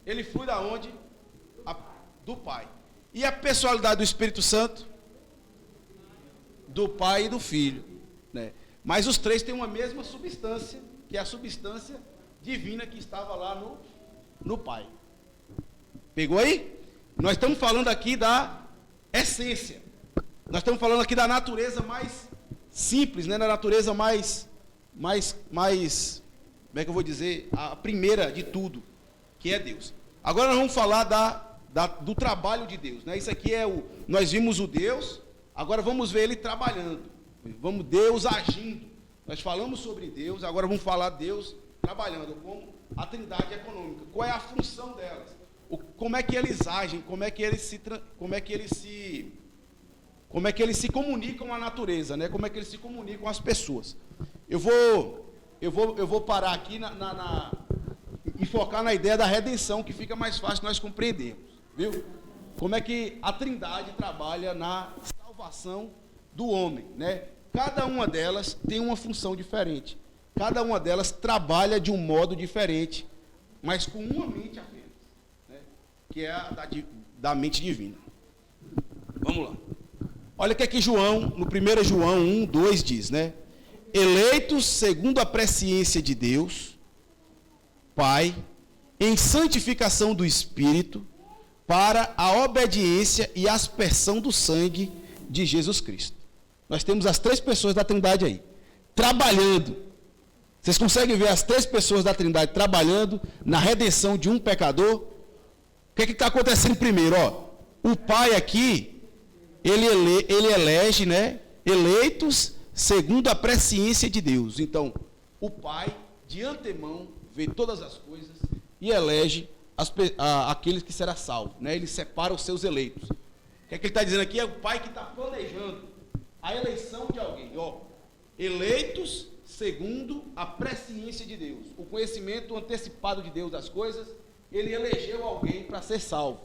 Ele flui da onde? Do Pai. E a pessoalidade do Espírito Santo? Do Pai e do Filho, né? Mas os 3 têm uma mesma substância, que é a substância divina que estava lá no Pai. Pegou aí? Nós estamos falando aqui da essência. Nós estamos falando aqui da natureza mais simples, né? Da natureza mais, como é que eu vou dizer? A primeira de tudo, que é Deus. Agora nós vamos falar do trabalho de Deus, né? Isso aqui nós vimos o Deus, agora vamos ver ele trabalhando. Vamos Deus agindo. Nós falamos sobre Deus, agora vamos falar Deus trabalhando, como a trindade econômica. Qual é a função delas? Como é que eles agem? Como é que eles se comunicam com a natureza, né? Como é que eles se comunicam com as pessoas? Eu vou parar aqui e focar na ideia da redenção, que fica mais fácil nós compreendermos, viu? Como é que a trindade trabalha na salvação do homem, né? Cada uma delas tem uma função diferente. Cada uma delas trabalha de um modo diferente, mas com uma mente apenas, né? Que é a da mente divina. Vamos lá. Olha o que é que João, no 1 João 1, 2 diz, né? Eleitos segundo a presciência de Deus, Pai, em santificação do Espírito, para a obediência e aspersão do sangue de Jesus Cristo. Nós temos as 3 pessoas da Trindade aí, trabalhando. Vocês conseguem ver as 3 pessoas da Trindade trabalhando na redenção de um pecador? O que está acontecendo primeiro? Ó, o Pai aqui, ele elege, né, eleitos segundo a presciência de Deus. Então, o Pai, de antemão, vê todas as coisas e elege aqueles que serão salvos. Né? Ele separa os seus eleitos. O que é que ele está dizendo aqui? É o Pai que está planejando a eleição de alguém. Ó, eleitos segundo a presciência de Deus. O conhecimento antecipado de Deus das coisas, ele elegeu alguém para ser salvo.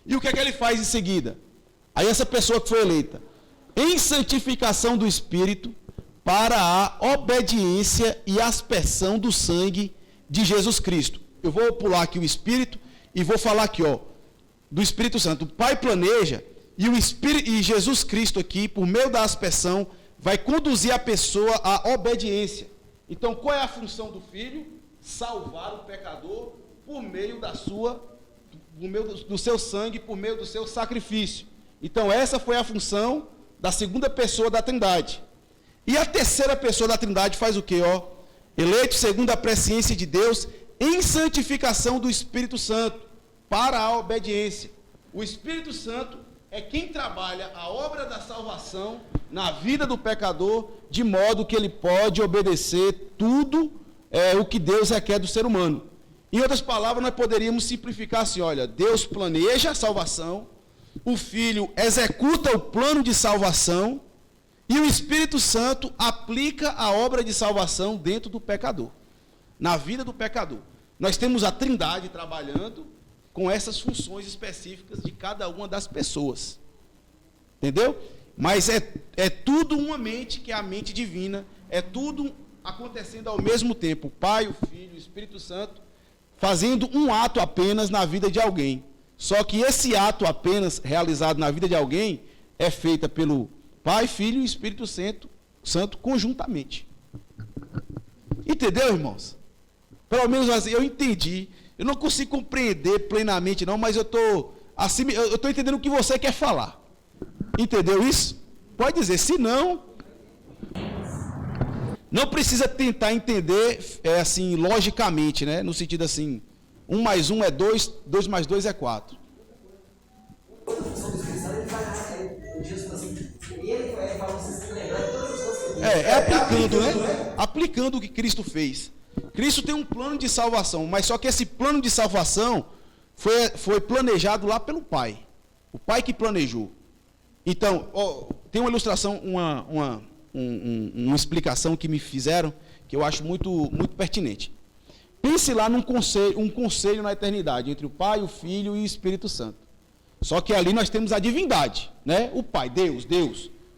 E o que é que ele faz em seguida? Aí essa pessoa que foi eleita, em santificação do Espírito, para a obediência e aspersão do sangue de Jesus Cristo. Eu vou pular aqui o Espírito e vou falar aqui, ó, do Espírito Santo. O Pai planeja e o Espírito e Jesus Cristo aqui, por meio da aspersão, vai conduzir a pessoa à obediência. Então, qual é a função do Filho? Salvar o pecador por meio do seu sangue, por meio do seu sacrifício. Então, essa foi a função da segunda pessoa da Trindade. E a terceira pessoa da Trindade faz o quê? Ó? Eleito segundo a presciência de Deus, em santificação do Espírito Santo, para a obediência. O Espírito Santo é quem trabalha a obra da salvação na vida do pecador, de modo que ele pode obedecer tudo o que Deus requer do ser humano. Em outras palavras, nós poderíamos simplificar assim, olha, Deus planeja a salvação, o Filho executa o plano de salvação, e o Espírito Santo aplica a obra de salvação dentro do pecador, na vida do pecador. Nós temos a Trindade trabalhando com essas funções específicas de cada uma das pessoas. Entendeu? Mas é tudo uma mente, que é a mente divina, é tudo acontecendo ao mesmo tempo. O Pai, o Filho, o Espírito Santo, fazendo um ato apenas na vida de alguém. Só que esse ato apenas realizado na vida de alguém é feito pelo Pai, Filho e Espírito Santo conjuntamente. Entendeu, irmãos? Pelo menos assim, eu entendi. Eu não consigo compreender plenamente, não, mas eu estou entendendo o que você quer falar. Entendeu isso? Pode dizer. Se não, não precisa tentar entender assim, logicamente, né? No sentido assim, 1 mais 1 é 2, 2 mais 2 é 4. Outra função do Espírito Santo, ele faz Jesus assim, ele fala vocês se lembrarem de todas as coisas que ele aplicando, né? Aplicando o que Cristo fez. Cristo tem um plano de salvação, mas só que esse plano de salvação foi planejado lá pelo Pai. O Pai que planejou. Então, tem uma ilustração, uma explicação que me fizeram, que eu acho muito, muito pertinente. Pense lá num conselho na eternidade, entre o Pai, o Filho e o Espírito Santo. Só que ali nós temos a divindade, né? O Pai, Deus,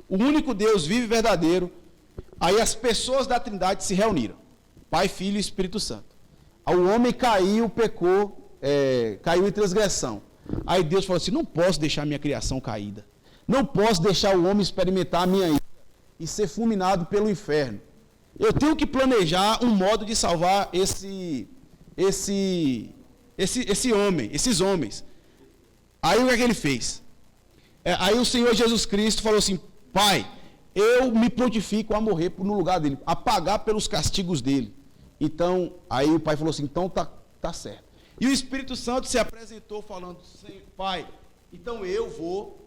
o único Deus vivo e verdadeiro. Aí as pessoas da Trindade se reuniram, Pai, Filho e Espírito Santo. Aí o homem caiu, pecou, caiu em transgressão. Aí Deus falou assim, não posso deixar a minha criação caída. Não posso deixar o homem experimentar a minha ira e ser fulminado pelo inferno. Eu tenho que planejar um modo de salvar esses homens. Aí o que é que ele fez? Aí o Senhor Jesus Cristo falou assim, Pai, eu me prontifico a morrer no lugar dele, a pagar pelos castigos dele. Então, aí o Pai falou assim, então tá certo. E o Espírito Santo se apresentou falando, Pai, então eu vou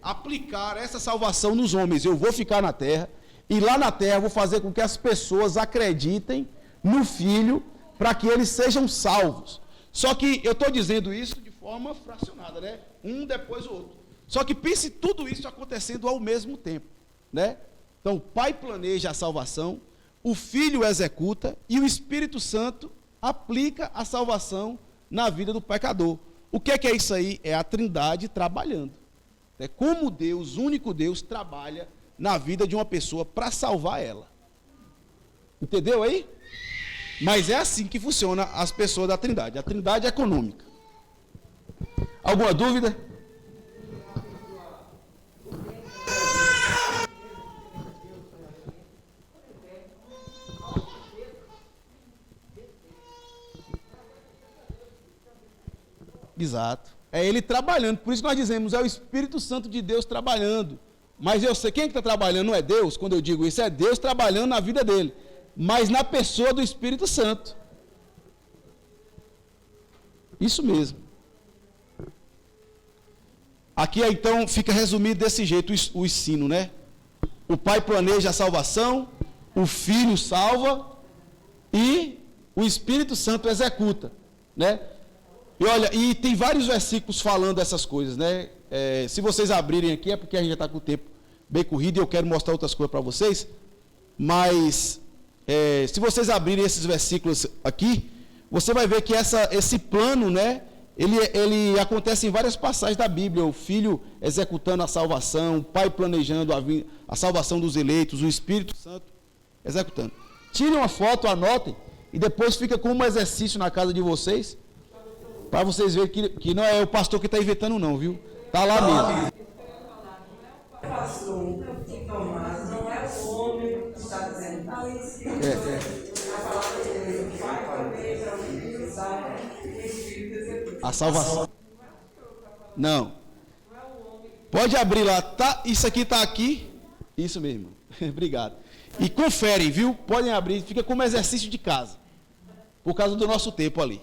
aplicar essa salvação nos homens, eu vou ficar na terra, e lá na terra eu vou fazer com que as pessoas acreditem no Filho, para que eles sejam salvos. Só que eu estou dizendo isso de forma fracionada, né? Um depois o outro. Só que pense tudo isso acontecendo ao mesmo tempo, né? Então o Pai planeja a salvação, o Filho executa e o Espírito Santo aplica a salvação na vida do pecador. O que é isso aí? É a Trindade trabalhando. É como Deus, único Deus, trabalha na vida de uma pessoa para salvar ela. Entendeu aí? Mas é assim que funciona as pessoas da Trindade. A Trindade é econômica. Alguma dúvida? Exato. É ele trabalhando. Por isso nós dizemos, é o Espírito Santo de Deus trabalhando. Mas eu sei, quem é que está trabalhando? Não é Deus? Quando eu digo isso, é Deus trabalhando na vida dele. Mas na pessoa do Espírito Santo. Isso mesmo. Aqui então fica resumido desse jeito o ensino, né? O Pai planeja a salvação, o Filho salva e o Espírito Santo executa, né? E olha, e tem vários versículos falando essas coisas, né? Se vocês abrirem aqui, é porque a gente já está com o tempo bem corrido e eu quero mostrar outras coisas para vocês, mas se vocês abrirem esses versículos aqui, você vai ver que esse plano, né? Ele acontece em várias passagens da Bíblia, o Filho executando a salvação, o Pai planejando a salvação dos eleitos, o Espírito Santo executando. Tirem uma foto, anotem, e depois fica como um exercício na casa de vocês, para vocês verem que não é o pastor que está inventando não, viu? Está lá mesmo. Pastor Tomás, não é o homem que está dizendo, está escrito. A palavra de Deus, o Pai planeja, o Filho salva, o Espírito executa. A salvação. Não. Pode abrir lá, tá? Isso aqui está aqui. Isso mesmo. Obrigado. E conferem, viu? Podem abrir, fica como exercício de casa. Por causa do nosso tempo ali.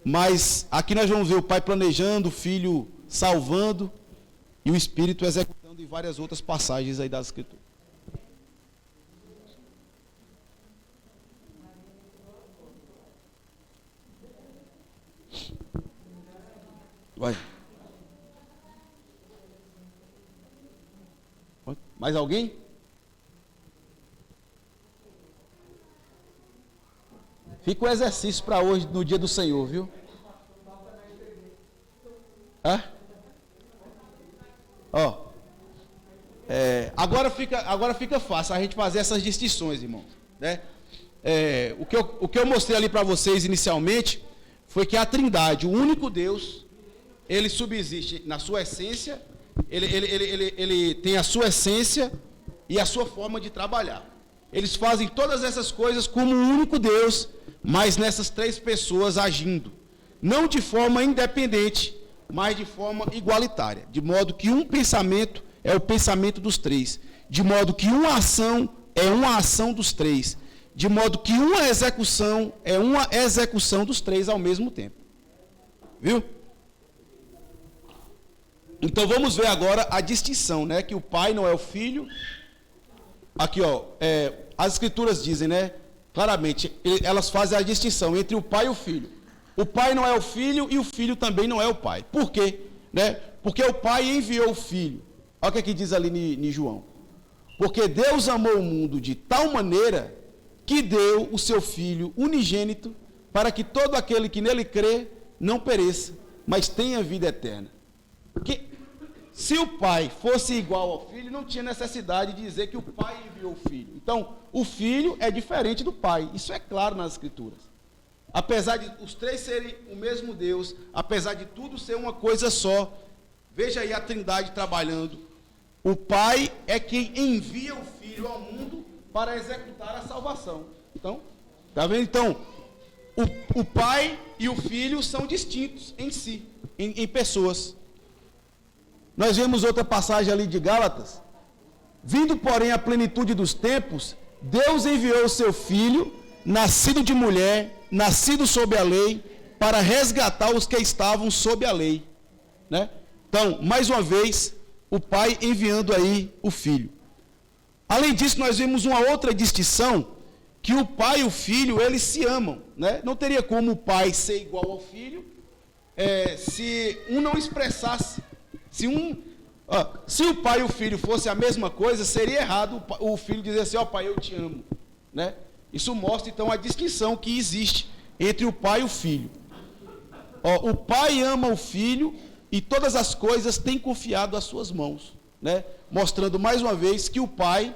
Mas aqui nós vamos ver o Pai planejando, o Filho salvando e o Espírito executando em várias outras passagens aí das Escrituras. Vai. Mais alguém? Fica um exercício para hoje, no dia do Senhor, viu? Ó. Agora fica fácil a gente fazer essas distinções, irmão. Né? O que eu mostrei ali para vocês inicialmente foi que a Trindade, o único Deus, ele subsiste na sua essência, ele tem a sua essência e a sua forma de trabalhar. Eles fazem todas essas coisas como um único Deus, mas nessas três pessoas agindo, não de forma independente, mas de forma igualitária, de modo que um pensamento é o pensamento dos três, de modo que uma ação é uma ação dos três, de modo que uma execução é uma execução dos três ao mesmo tempo. Viu? Então vamos ver agora a distinção, né? Que o Pai não é o Filho. Aqui, ó, as Escrituras dizem, né? Claramente, elas fazem a distinção entre o Pai e o Filho. O Pai não é o Filho e o Filho também não é o Pai. Por quê? Né? Porque o Pai enviou o Filho. Olha o que aqui diz ali em João. Porque Deus amou o mundo de tal maneira que deu o seu Filho unigênito para que todo aquele que nele crê não pereça, mas tenha vida eterna. Porque se o Pai fosse igual ao Filho, não tinha necessidade de dizer que o Pai enviou o Filho. Então, o Filho é diferente do Pai. Isso é claro nas Escrituras. Apesar de os três serem o mesmo Deus, apesar de tudo ser uma coisa só, veja aí a Trindade trabalhando. O Pai é quem envia o Filho ao mundo para executar a salvação. Então, tá vendo? Então, o Pai e o Filho são distintos em si, em pessoas. Nós vemos outra passagem ali de Gálatas. Vindo, porém, a plenitude dos tempos, Deus enviou o seu Filho, nascido de mulher, nascido sob a lei, para resgatar os que estavam sob a lei. Né? Então, mais uma vez, o Pai enviando aí o Filho. Além disso, nós vemos uma outra distinção, que o Pai e o Filho, eles se amam. Né? Não teria como o Pai ser igual ao Filho, se um não expressasse. Se o Pai e o Filho fossem a mesma coisa, seria errado o Filho dizer assim, ó Pai, eu te amo. Né? Isso mostra, então, a distinção que existe entre o Pai e o Filho. O Pai ama o Filho e todas as coisas têm confiado às suas mãos. Né? Mostrando mais uma vez que o Pai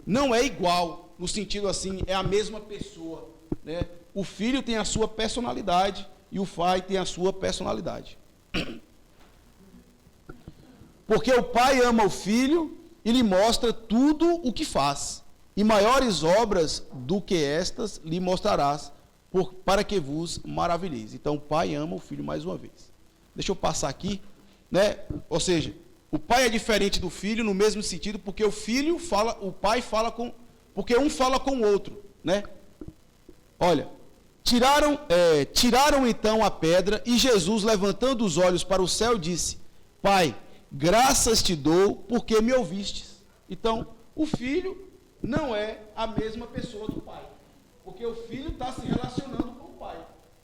não é igual, no sentido assim, é a mesma pessoa. Né? O Filho tem a sua personalidade e o Pai tem a sua personalidade. Porque o Pai ama o Filho e lhe mostra tudo o que faz. E maiores obras do que estas lhe mostrarás, para que vos maravilheis. Então o Pai ama o Filho mais uma vez. Deixa eu passar aqui, né? Ou seja, o pai é diferente do filho no mesmo sentido, porque o pai fala com, porque um fala com o outro, né? Olha, tiraram então a pedra, e Jesus, levantando os olhos para o céu, disse: Pai, graças te dou, porque me ouvistes. Então, o filho não é a mesma pessoa do pai, porque o filho está se relacionando com o pai.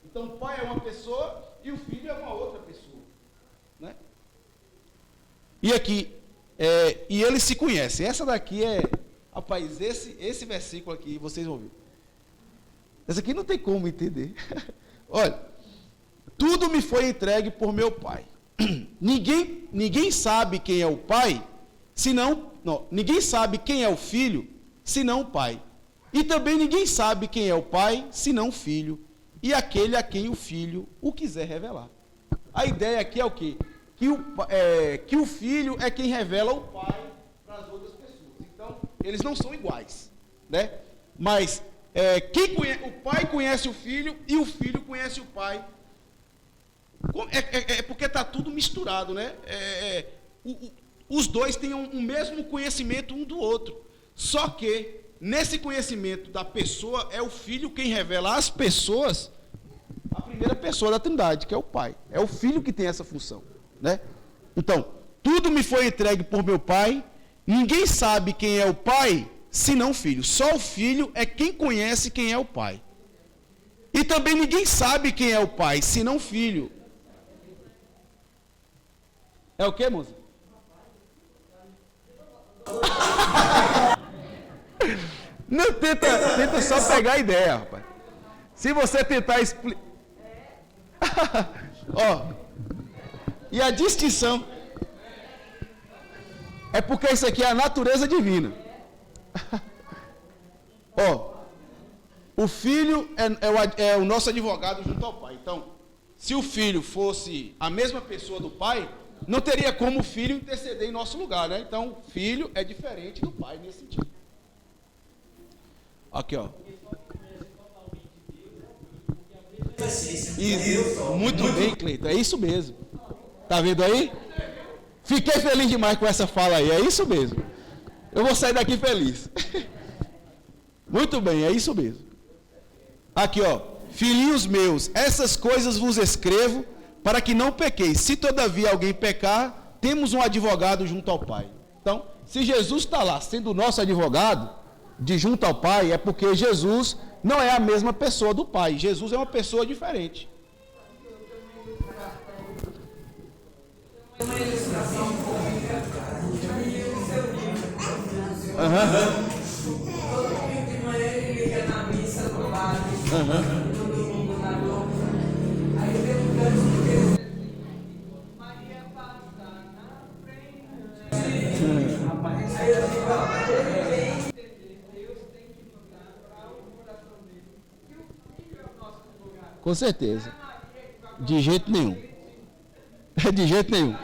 Então, o pai é uma pessoa e o filho é uma outra pessoa, né? E aqui, e eles se conhecem. Essa daqui rapaz, esse versículo aqui, vocês vão ver. Essa aqui não tem como entender. Olha, tudo me foi entregue por meu Pai. Ninguém sabe quem é o Pai, ninguém sabe quem é o Filho, senão o Pai. E também ninguém sabe quem é o Pai, senão o Filho, e aquele a quem o Filho o quiser revelar. A ideia aqui é o quê? Que o Filho é quem revela o Pai para as outras pessoas. Então, eles não são iguais, né? Mas o pai conhece o filho e o filho conhece o pai. Porque está tudo misturado, né? Os dois têm um mesmo conhecimento um do outro. Só que, nesse conhecimento da pessoa, é o filho quem revela às pessoas a primeira pessoa da Trindade, que é o pai. É o filho que tem essa função, né? Então, tudo me foi entregue por meu Pai. Ninguém sabe quem é o Pai, senão o Filho. Só o Filho é quem conhece quem é o Pai. E também ninguém sabe quem é o Pai, senão o Filho. É o quê, moça? Não, tenta só pegar a ideia, rapaz. Se você tentar explicar... Ó, e a distinção é porque isso aqui é a natureza divina. Ó, o filho é o nosso advogado junto ao pai. Então, se o filho fosse a mesma pessoa do pai, não teria como o filho interceder em nosso lugar, né? Então, o filho é diferente do pai nesse sentido. Aqui, ó. Isso, muito bem, Cleiton, é isso mesmo. Tá vendo aí? Fiquei feliz demais com essa fala aí, é isso mesmo. Eu vou sair daqui feliz. Muito bem, é isso mesmo. Aqui, ó. Filhinhos meus, essas coisas vos escrevo para que não pequeis. Se todavia alguém pecar, temos um advogado junto ao Pai. Então, se Jesus está lá sendo o nosso advogado, de junto ao Pai, é porque Jesus não é a mesma pessoa do Pai. Jesus é uma pessoa diferente. Uma ilustração cômica. Todo domingo de manhã ele liga na missa do padre. Todo mundo na dor. Aí tem um canto que Maria passa na frente. Aí eu digo, Deus tem que mudar para o coração dele. Que o filho é o nosso advogado. Com certeza. De jeito nenhum. De jeito nenhum.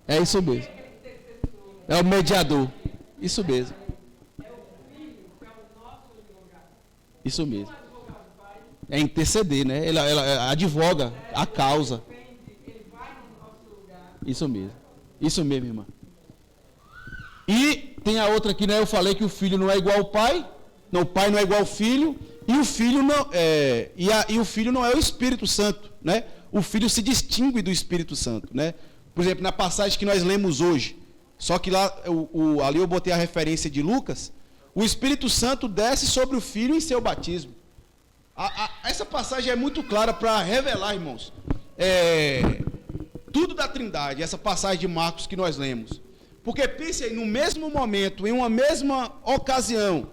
É isso mesmo. É o mediador. Isso mesmo. Isso mesmo. É interceder, né? Ela advoga a causa. Isso mesmo. Isso mesmo, irmã. E tem a outra aqui, né? Eu falei que o filho não é igual ao pai. Não, o pai não é igual ao filho. E o filho não e o filho não é o Espírito Santo, né? O filho se distingue do Espírito Santo, né? Por exemplo, na passagem que nós lemos hoje, só que lá ali eu botei a referência de Lucas, o Espírito Santo desce sobre o filho em seu batismo. Essa passagem é muito clara para revelar, irmãos, tudo da Trindade, essa passagem de Marcos que nós lemos. Porque pense aí, no mesmo momento, em uma mesma ocasião,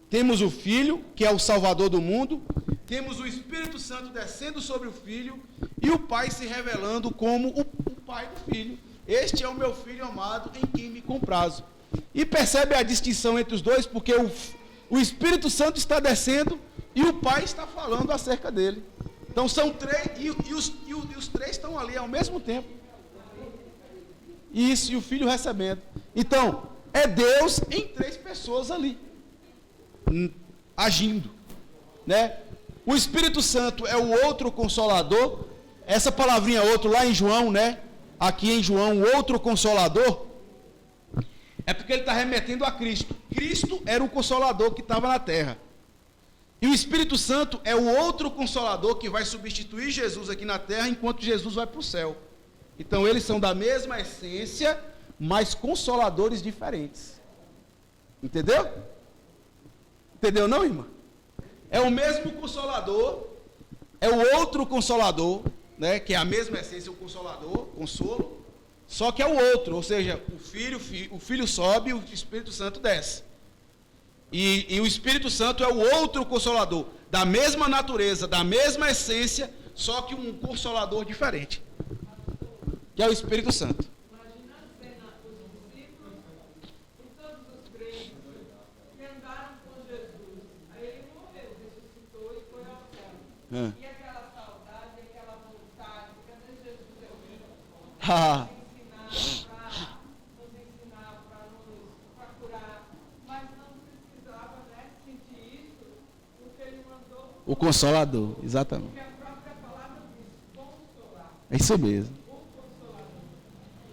temos o Filho, que é o Salvador do mundo, temos o Espírito Santo descendo sobre o Filho, e o Pai se revelando como o Pai do Filho. Este é o meu Filho amado, em quem me comprazo. E percebe a distinção entre os dois, porque o Espírito Santo está descendo, e o Pai está falando acerca dele. Então são três, e os três estão ali ao mesmo tempo. Isso, e o Filho recebendo. Então, é Deus em três pessoas ali, agindo, né? O Espírito Santo é o outro consolador. Essa palavrinha outro lá em João, né? Aqui em João, o outro consolador, é porque ele está remetendo a Cristo. Cristo era o consolador que estava na terra. E o Espírito Santo é o outro consolador que vai substituir Jesus aqui na terra, enquanto Jesus vai para o céu. Então eles são da mesma essência, mas consoladores diferentes. Entendeu? Entendeu não, irmã? É o mesmo consolador, é o outro consolador, né, que é a mesma essência, o consolador, consolo, só que é o outro, ou seja, o filho sobe e o Espírito Santo desce. E o Espírito Santo é o outro consolador, da mesma natureza, da mesma essência, só que um consolador diferente, que é o Espírito Santo. Imagina a cena, os discípulos e todos os crentes que andaram com Jesus. Aí ele morreu, ressuscitou e foi ao céu. E aquela saudade, aquela vontade, cadê Jesus ali? Nos ensinar para curar. Mas não precisava, né, sentir isso, porque ele mandou O consolador, exatamente. porque a própria palavra diz consolar. É isso mesmo.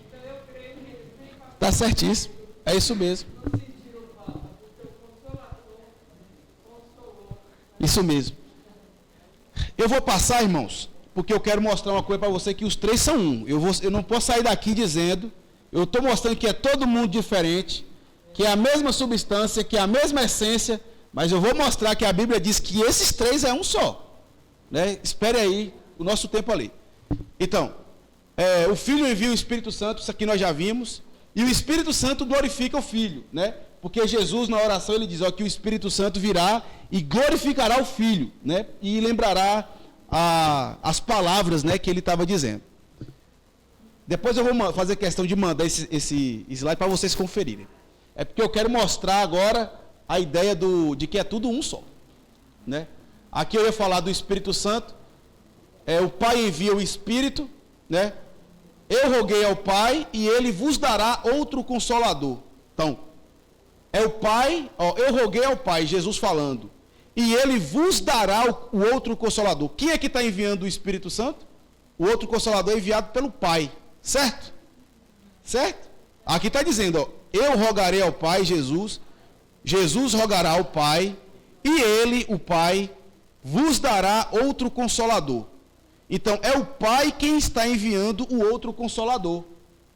Então eu creio que eles nem Está certíssimo. É isso mesmo. sentiram falta, porque o Consolador consolou. Isso mesmo. Eu vou passar, irmãos, porque eu quero mostrar uma coisa para você, que os três são um. Eu não posso sair daqui dizendo, eu estou mostrando que é todo mundo diferente, que é a mesma substância, que é a mesma essência, mas eu vou mostrar que a Bíblia diz que esses três é um só. Né? Espere aí o nosso tempo ali. Então, o Filho envia o Espírito Santo, isso aqui nós já vimos, e o Espírito Santo glorifica o Filho, né? Porque Jesus, na oração, ele diz que o Espírito Santo virá e glorificará o Filho, né? E lembrará as palavras, né, que ele estava dizendo. Depois eu vou fazer questão de mandar esse slide para vocês conferirem. É porque eu quero mostrar agora a ideia de que é tudo um só, né? Aqui eu ia falar do Espírito Santo. O Pai envia o Espírito, né? Eu roguei ao Pai e ele vos dará outro consolador. Então, é o Pai, eu roguei ao Pai, Jesus falando, e ele vos dará o outro consolador. Quem é que está enviando o Espírito Santo? O outro consolador é enviado pelo Pai, certo? Certo? Aqui está dizendo, eu rogarei ao Pai, Jesus rogará ao Pai, e ele, o Pai, vos dará outro consolador. Então, é o Pai quem está enviando o outro consolador,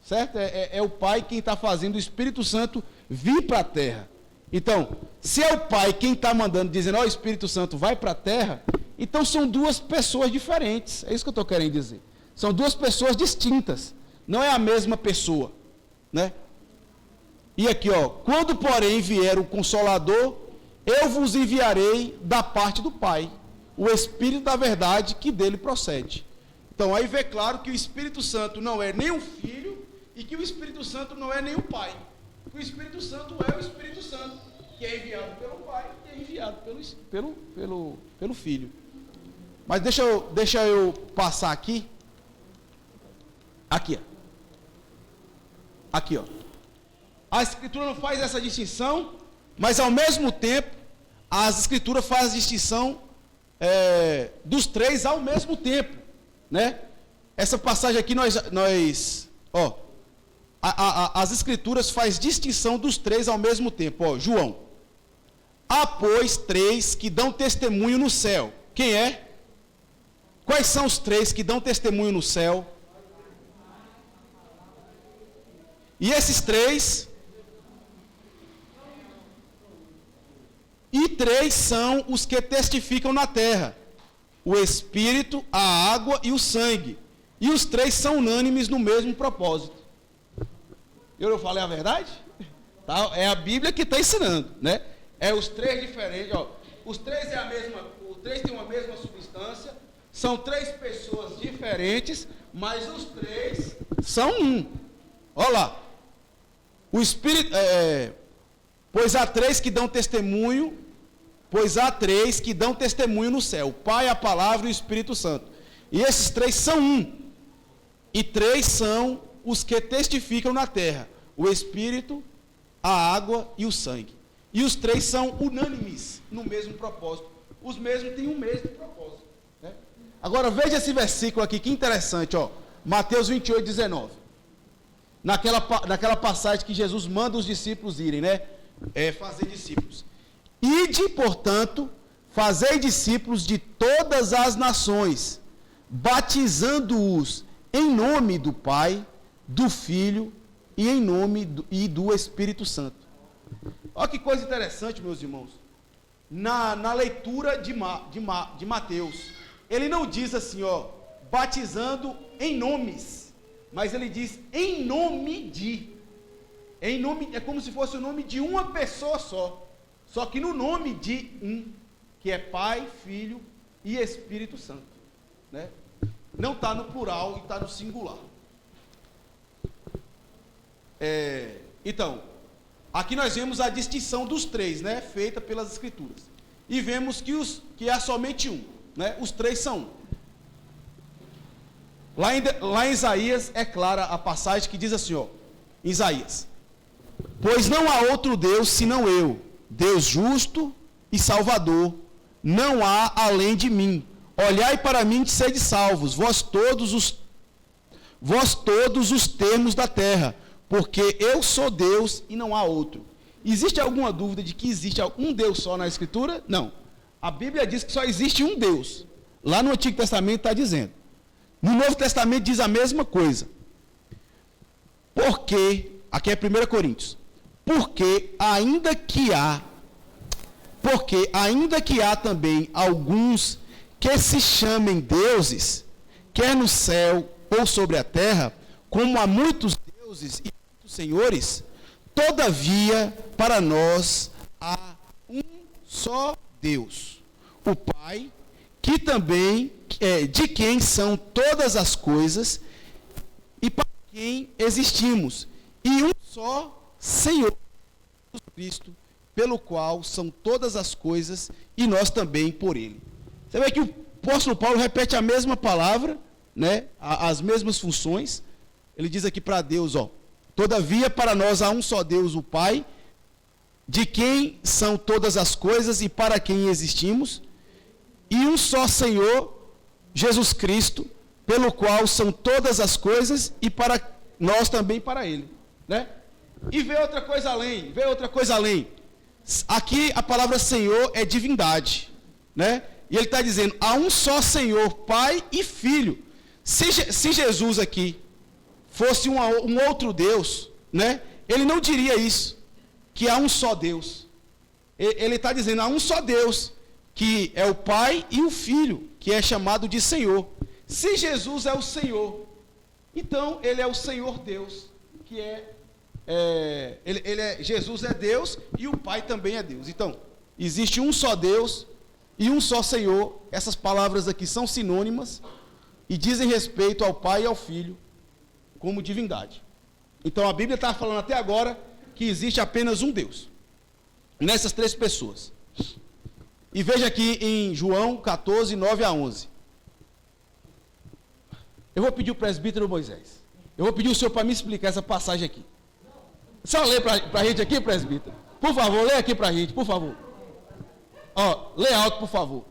certo? É o Pai quem está fazendo o Espírito Santo vir para a terra. Então, se é o Pai quem está mandando, dizendo, o Espírito Santo vai para a terra, então são duas pessoas diferentes, é isso que eu estou querendo dizer. São duas pessoas distintas, não é a mesma pessoa, né? E aqui, quando porém vier o Consolador, eu vos enviarei da parte do Pai, o Espírito da verdade que dele procede. Então, aí vê claro que o Espírito Santo não é nem o Filho e que o Espírito Santo não é nem o Pai. O Espírito Santo é o Espírito Santo, que é enviado pelo Pai e é enviado pelo Filho. Mas deixa eu passar aqui. Aqui, ó. A Escritura não faz essa distinção, mas ao mesmo tempo, as Escrituras fazem a distinção dos três ao mesmo tempo, né? Essa passagem aqui as Escrituras fazem distinção dos três ao mesmo tempo. João. Há, pois, três que dão testemunho no céu. Quem é? Quais são os três que dão testemunho no céu? E esses três... E três são os que testificam na terra: o Espírito, a água e o sangue. E os três são unânimes no mesmo propósito. Eu não falei a verdade? Tá? É a Bíblia que está ensinando, né? É os três diferentes. Os três os três têm uma mesma substância. São três pessoas diferentes, mas os três são um. Olha lá. O Espírito... Pois há três que dão testemunho no céu: o Pai, a Palavra e o Espírito Santo. E esses três são um. E três são os que testificam na terra: o Espírito, a água e o sangue. E os três são unânimes no mesmo propósito. os mesmos têm o mesmo propósito. Né? Agora veja esse versículo aqui, que interessante, ó. Mateus 28, 19. Naquela passagem que Jesus manda os discípulos irem, né? Fazer discípulos. Ide, portanto, fazei discípulos de todas as nações, batizando-os em nome do Pai, do Filho e em nome do Espírito Santo. Olha que coisa interessante, meus irmãos. Na leitura de Mateus, ele não diz assim, ó, batizando em nomes, mas ele diz em nome de. Em nome, é como se fosse o nome de uma pessoa só que no nome de um, que é Pai, Filho e Espírito Santo. Né? Não está no plural e está no singular. Então, aqui nós vemos a distinção dos três, né, feita pelas Escrituras. E vemos que há somente um. Né? Os três são um. Lá em Isaías é clara a passagem que diz assim, ó, Isaías: pois não há outro Deus senão eu, Deus justo e salvador, não há além de mim. Olhai para mim e sede salvos, vós todos os termos da terra, porque eu sou Deus e não há outro. Existe alguma dúvida de que existe um Deus só na Escritura? Não. A Bíblia diz que só existe um Deus. Lá no Antigo Testamento está dizendo. No Novo Testamento diz a mesma coisa. Porque, aqui é 1 Coríntios, porque ainda que há também alguns que se chamem deuses, quer no céu ou sobre a terra, como há muitos deuses e muitos senhores, todavia para nós há um só Deus, o Pai, que também de quem são todas as coisas e para quem existimos, e um só Senhor, Jesus Cristo, pelo qual são todas as coisas e nós também por Ele. Você vê que o apóstolo Paulo repete a mesma palavra, né, as mesmas funções. Ele diz aqui para Deus, ó, todavia para nós há um só Deus, o Pai, de quem são todas as coisas e para quem existimos, e um só Senhor, Jesus Cristo, pelo qual são todas as coisas e para nós também para Ele. Né? E vê outra coisa além. Aqui a palavra Senhor é divindade, né? E ele está dizendo, há um só Senhor, Pai e Filho. Se Jesus aqui fosse um outro Deus, né? Ele não diria isso, que há um só Deus. Ele está dizendo, há um só Deus, que é o Pai e o Filho, que é chamado de Senhor. Se Jesus é o Senhor, então ele é o Senhor Deus, que Jesus é Deus e o Pai também é Deus. Então, existe um só Deus e um só Senhor. Essas palavras aqui são sinônimas e dizem respeito ao Pai e ao Filho como divindade. Então, a Bíblia está falando até agora que existe apenas um Deus nessas três pessoas. E veja aqui em João 14, 9 a 11. Eu vou pedir o presbítero Moisés. Eu vou pedir o senhor para me explicar essa passagem aqui. Só lê para a gente aqui, presbítero. Por favor, lê aqui para a gente, por favor. Ó, lê alto, por favor.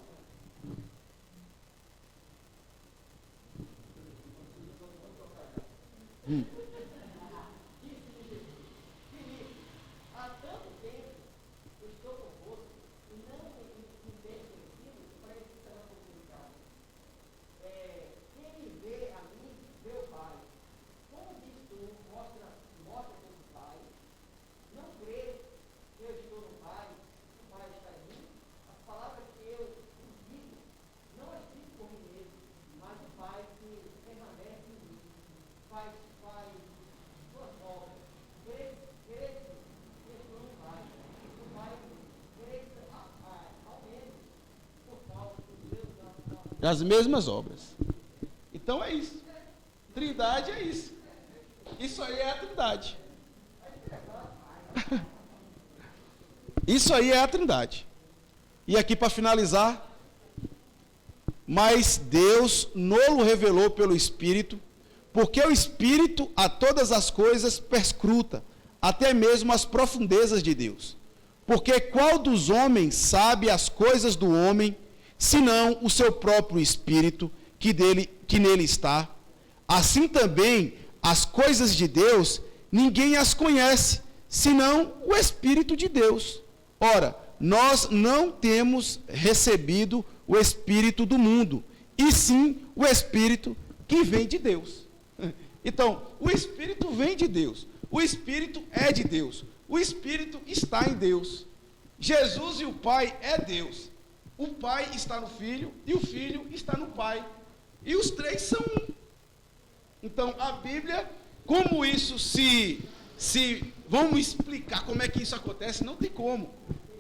As mesmas obras. Então é isso. Trindade é isso. Isso aí é a Trindade. Isso aí é a Trindade. E aqui para finalizar, mas Deus nolo revelou pelo Espírito, porque o Espírito a todas as coisas perscruta, até mesmo as profundezas de Deus. Porque qual dos homens sabe as coisas do homem, senão o seu próprio espírito que nele está? Assim também as coisas de Deus, ninguém as conhece, senão o Espírito de Deus. Ora, nós não temos recebido o Espírito do mundo, e sim o Espírito que vem de Deus. Então, o Espírito vem de Deus, o Espírito é de Deus, o Espírito está em Deus. Jesus e o Pai é Deus. O Pai está no Filho e o Filho está no Pai. E os três são um. Então, a Bíblia, como isso vamos explicar como é que isso acontece? Não tem como.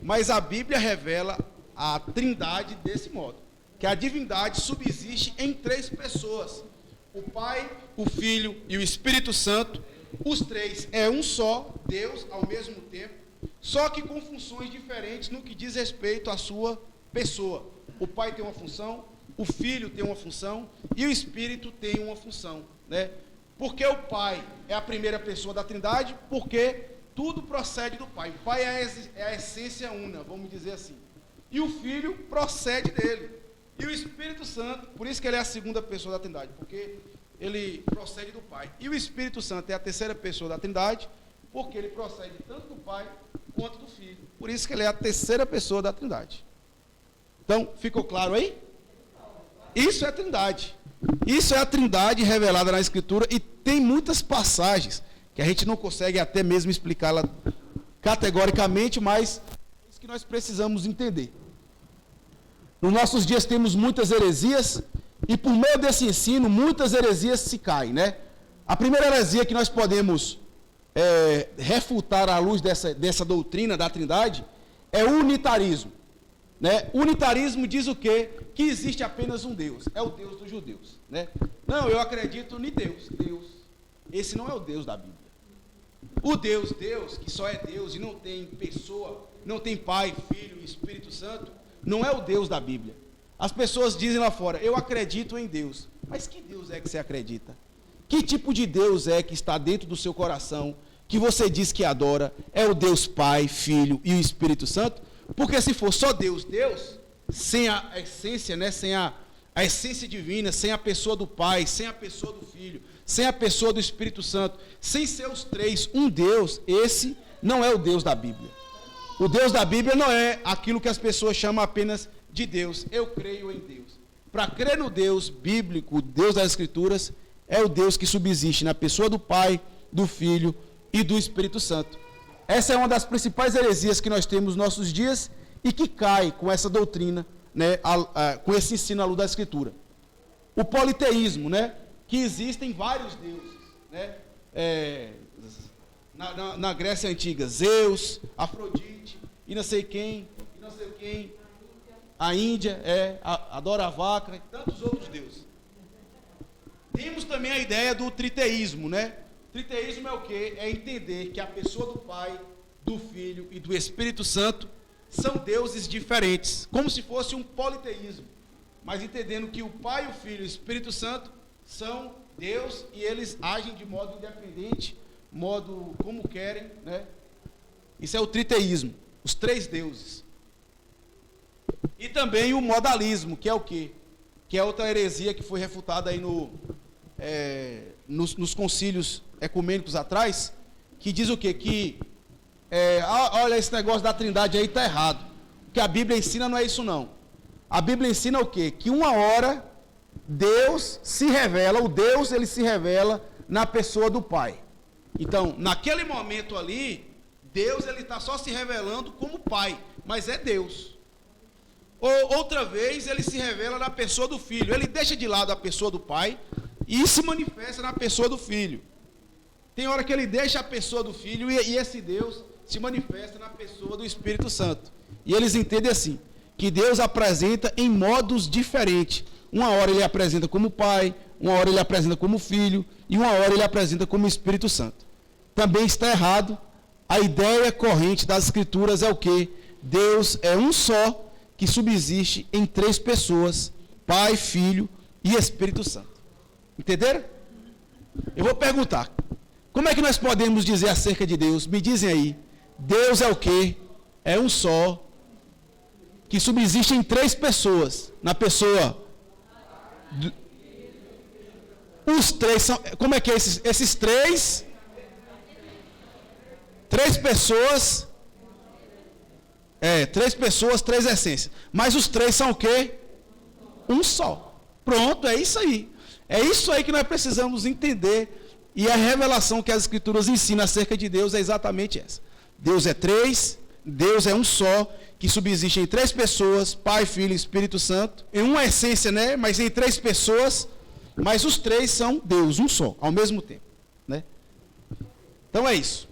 Mas a Bíblia revela a trindade desse modo. Que a divindade subsiste em três pessoas. O Pai, o Filho e o Espírito Santo. Os três é um só, Deus ao mesmo tempo, só que com funções diferentes no que diz respeito à sua pessoa. O Pai tem uma função, o Filho tem uma função e o Espírito tem uma função, né? Porque o Pai é a primeira pessoa da Trindade, porque tudo procede do Pai. O Pai é a essência una, vamos dizer assim. E o Filho procede dele. E o Espírito Santo, por isso que ele é a segunda pessoa da Trindade, porque ele procede do Pai. E o Espírito Santo é a terceira pessoa da Trindade, porque ele procede tanto do Pai quanto do Filho. Por isso que ele é a terceira pessoa da Trindade. Então, ficou claro aí? Isso é a Trindade. Isso é a Trindade revelada na Escritura, e tem muitas passagens que a gente não consegue até mesmo explicá-la categoricamente, mas é isso que nós precisamos entender. Nos nossos dias temos muitas heresias, e por meio desse ensino, muitas heresias se caem, né? A primeira heresia que nós podemos refutar à luz dessa doutrina da Trindade é o unitarismo, né? O unitarismo diz o quê? Que existe apenas um Deus, é o Deus dos judeus, né? Não, eu acredito em Deus. Esse não é o Deus da Bíblia. O Deus, que só é Deus e não tem pessoa, não tem Pai, Filho e Espírito Santo, não é o Deus da Bíblia. As pessoas dizem lá fora, eu acredito em Deus. Mas que Deus é que você acredita? Que tipo de Deus é que está dentro do seu coração, que você diz que adora? É o Deus Pai, Filho e o Espírito Santo? Porque se for só Deus, sem a essência, né, sem a essência divina, sem a pessoa do Pai, sem a pessoa do Filho, sem a pessoa do Espírito Santo, sem ser os três um Deus, esse não é o Deus da Bíblia. O Deus da Bíblia não é aquilo que as pessoas chamam apenas de Deus. Eu creio em Deus. Para crer no Deus bíblico, o Deus das Escrituras, é o Deus que subsiste na pessoa do Pai, do Filho e do Espírito Santo. Essa é uma das principais heresias que nós temos nos nossos dias e que cai com essa doutrina, né, com esse ensino à luz da Escritura. O politeísmo, né, que existem vários deuses, né, na Grécia Antiga, Zeus, Afrodite, e não sei quem, a Índia adora a vaca, e tantos outros deuses. Temos também a ideia do triteísmo, né? Triteísmo é o quê? É entender que a pessoa do Pai, do Filho e do Espírito Santo são deuses diferentes, como se fosse um politeísmo, mas entendendo que o Pai, o Filho e o Espírito Santo são Deus e eles agem de modo independente, modo como querem, né? Isso é o triteísmo, os três deuses. E também o modalismo, que é o quê? Que é outra heresia que foi refutada aí nos concílios ecumênicos atrás, que diz o quê? Que, olha, esse negócio da trindade aí está errado. O que a Bíblia ensina não é isso não. A Bíblia ensina o quê? Que uma hora Deus se revela, o Deus ele se revela na pessoa do Pai. Então, naquele momento ali, Deus ele está só se revelando como Pai, mas é Deus. Ou outra vez ele se revela na pessoa do Filho. Ele deixa de lado a pessoa do Pai e se manifesta na pessoa do Filho. Tem hora que ele deixa a pessoa do Filho e esse Deus se manifesta na pessoa do Espírito Santo. E eles entendem assim, que Deus apresenta em modos diferentes. Uma hora ele apresenta como Pai, uma hora ele apresenta como Filho e uma hora ele apresenta como Espírito Santo. Também está errado. A ideia corrente das Escrituras é o quê? Deus é um só, que subsiste em três pessoas, Pai, Filho e Espírito Santo. Entenderam? Eu vou perguntar, como é que nós podemos dizer acerca de Deus? Me dizem aí, Deus é o quê? é um só, que subsiste em 3 pessoas. Na pessoa. Os 3 são. Como é que é esses 3? 3 pessoas. 3 pessoas, 3 essências. Mas os 3 são o quê? Um só. Pronto, é isso aí. É isso aí que nós precisamos entender. E a revelação que as Escrituras ensinam acerca de Deus é exatamente essa. Deus é 3, Deus é um só, que subsiste em 3 pessoas, Pai, Filho e Espírito Santo. Em uma essência, né? Mas em 3 pessoas. Mas os 3 são Deus, um só, ao mesmo tempo. Né? Então é isso.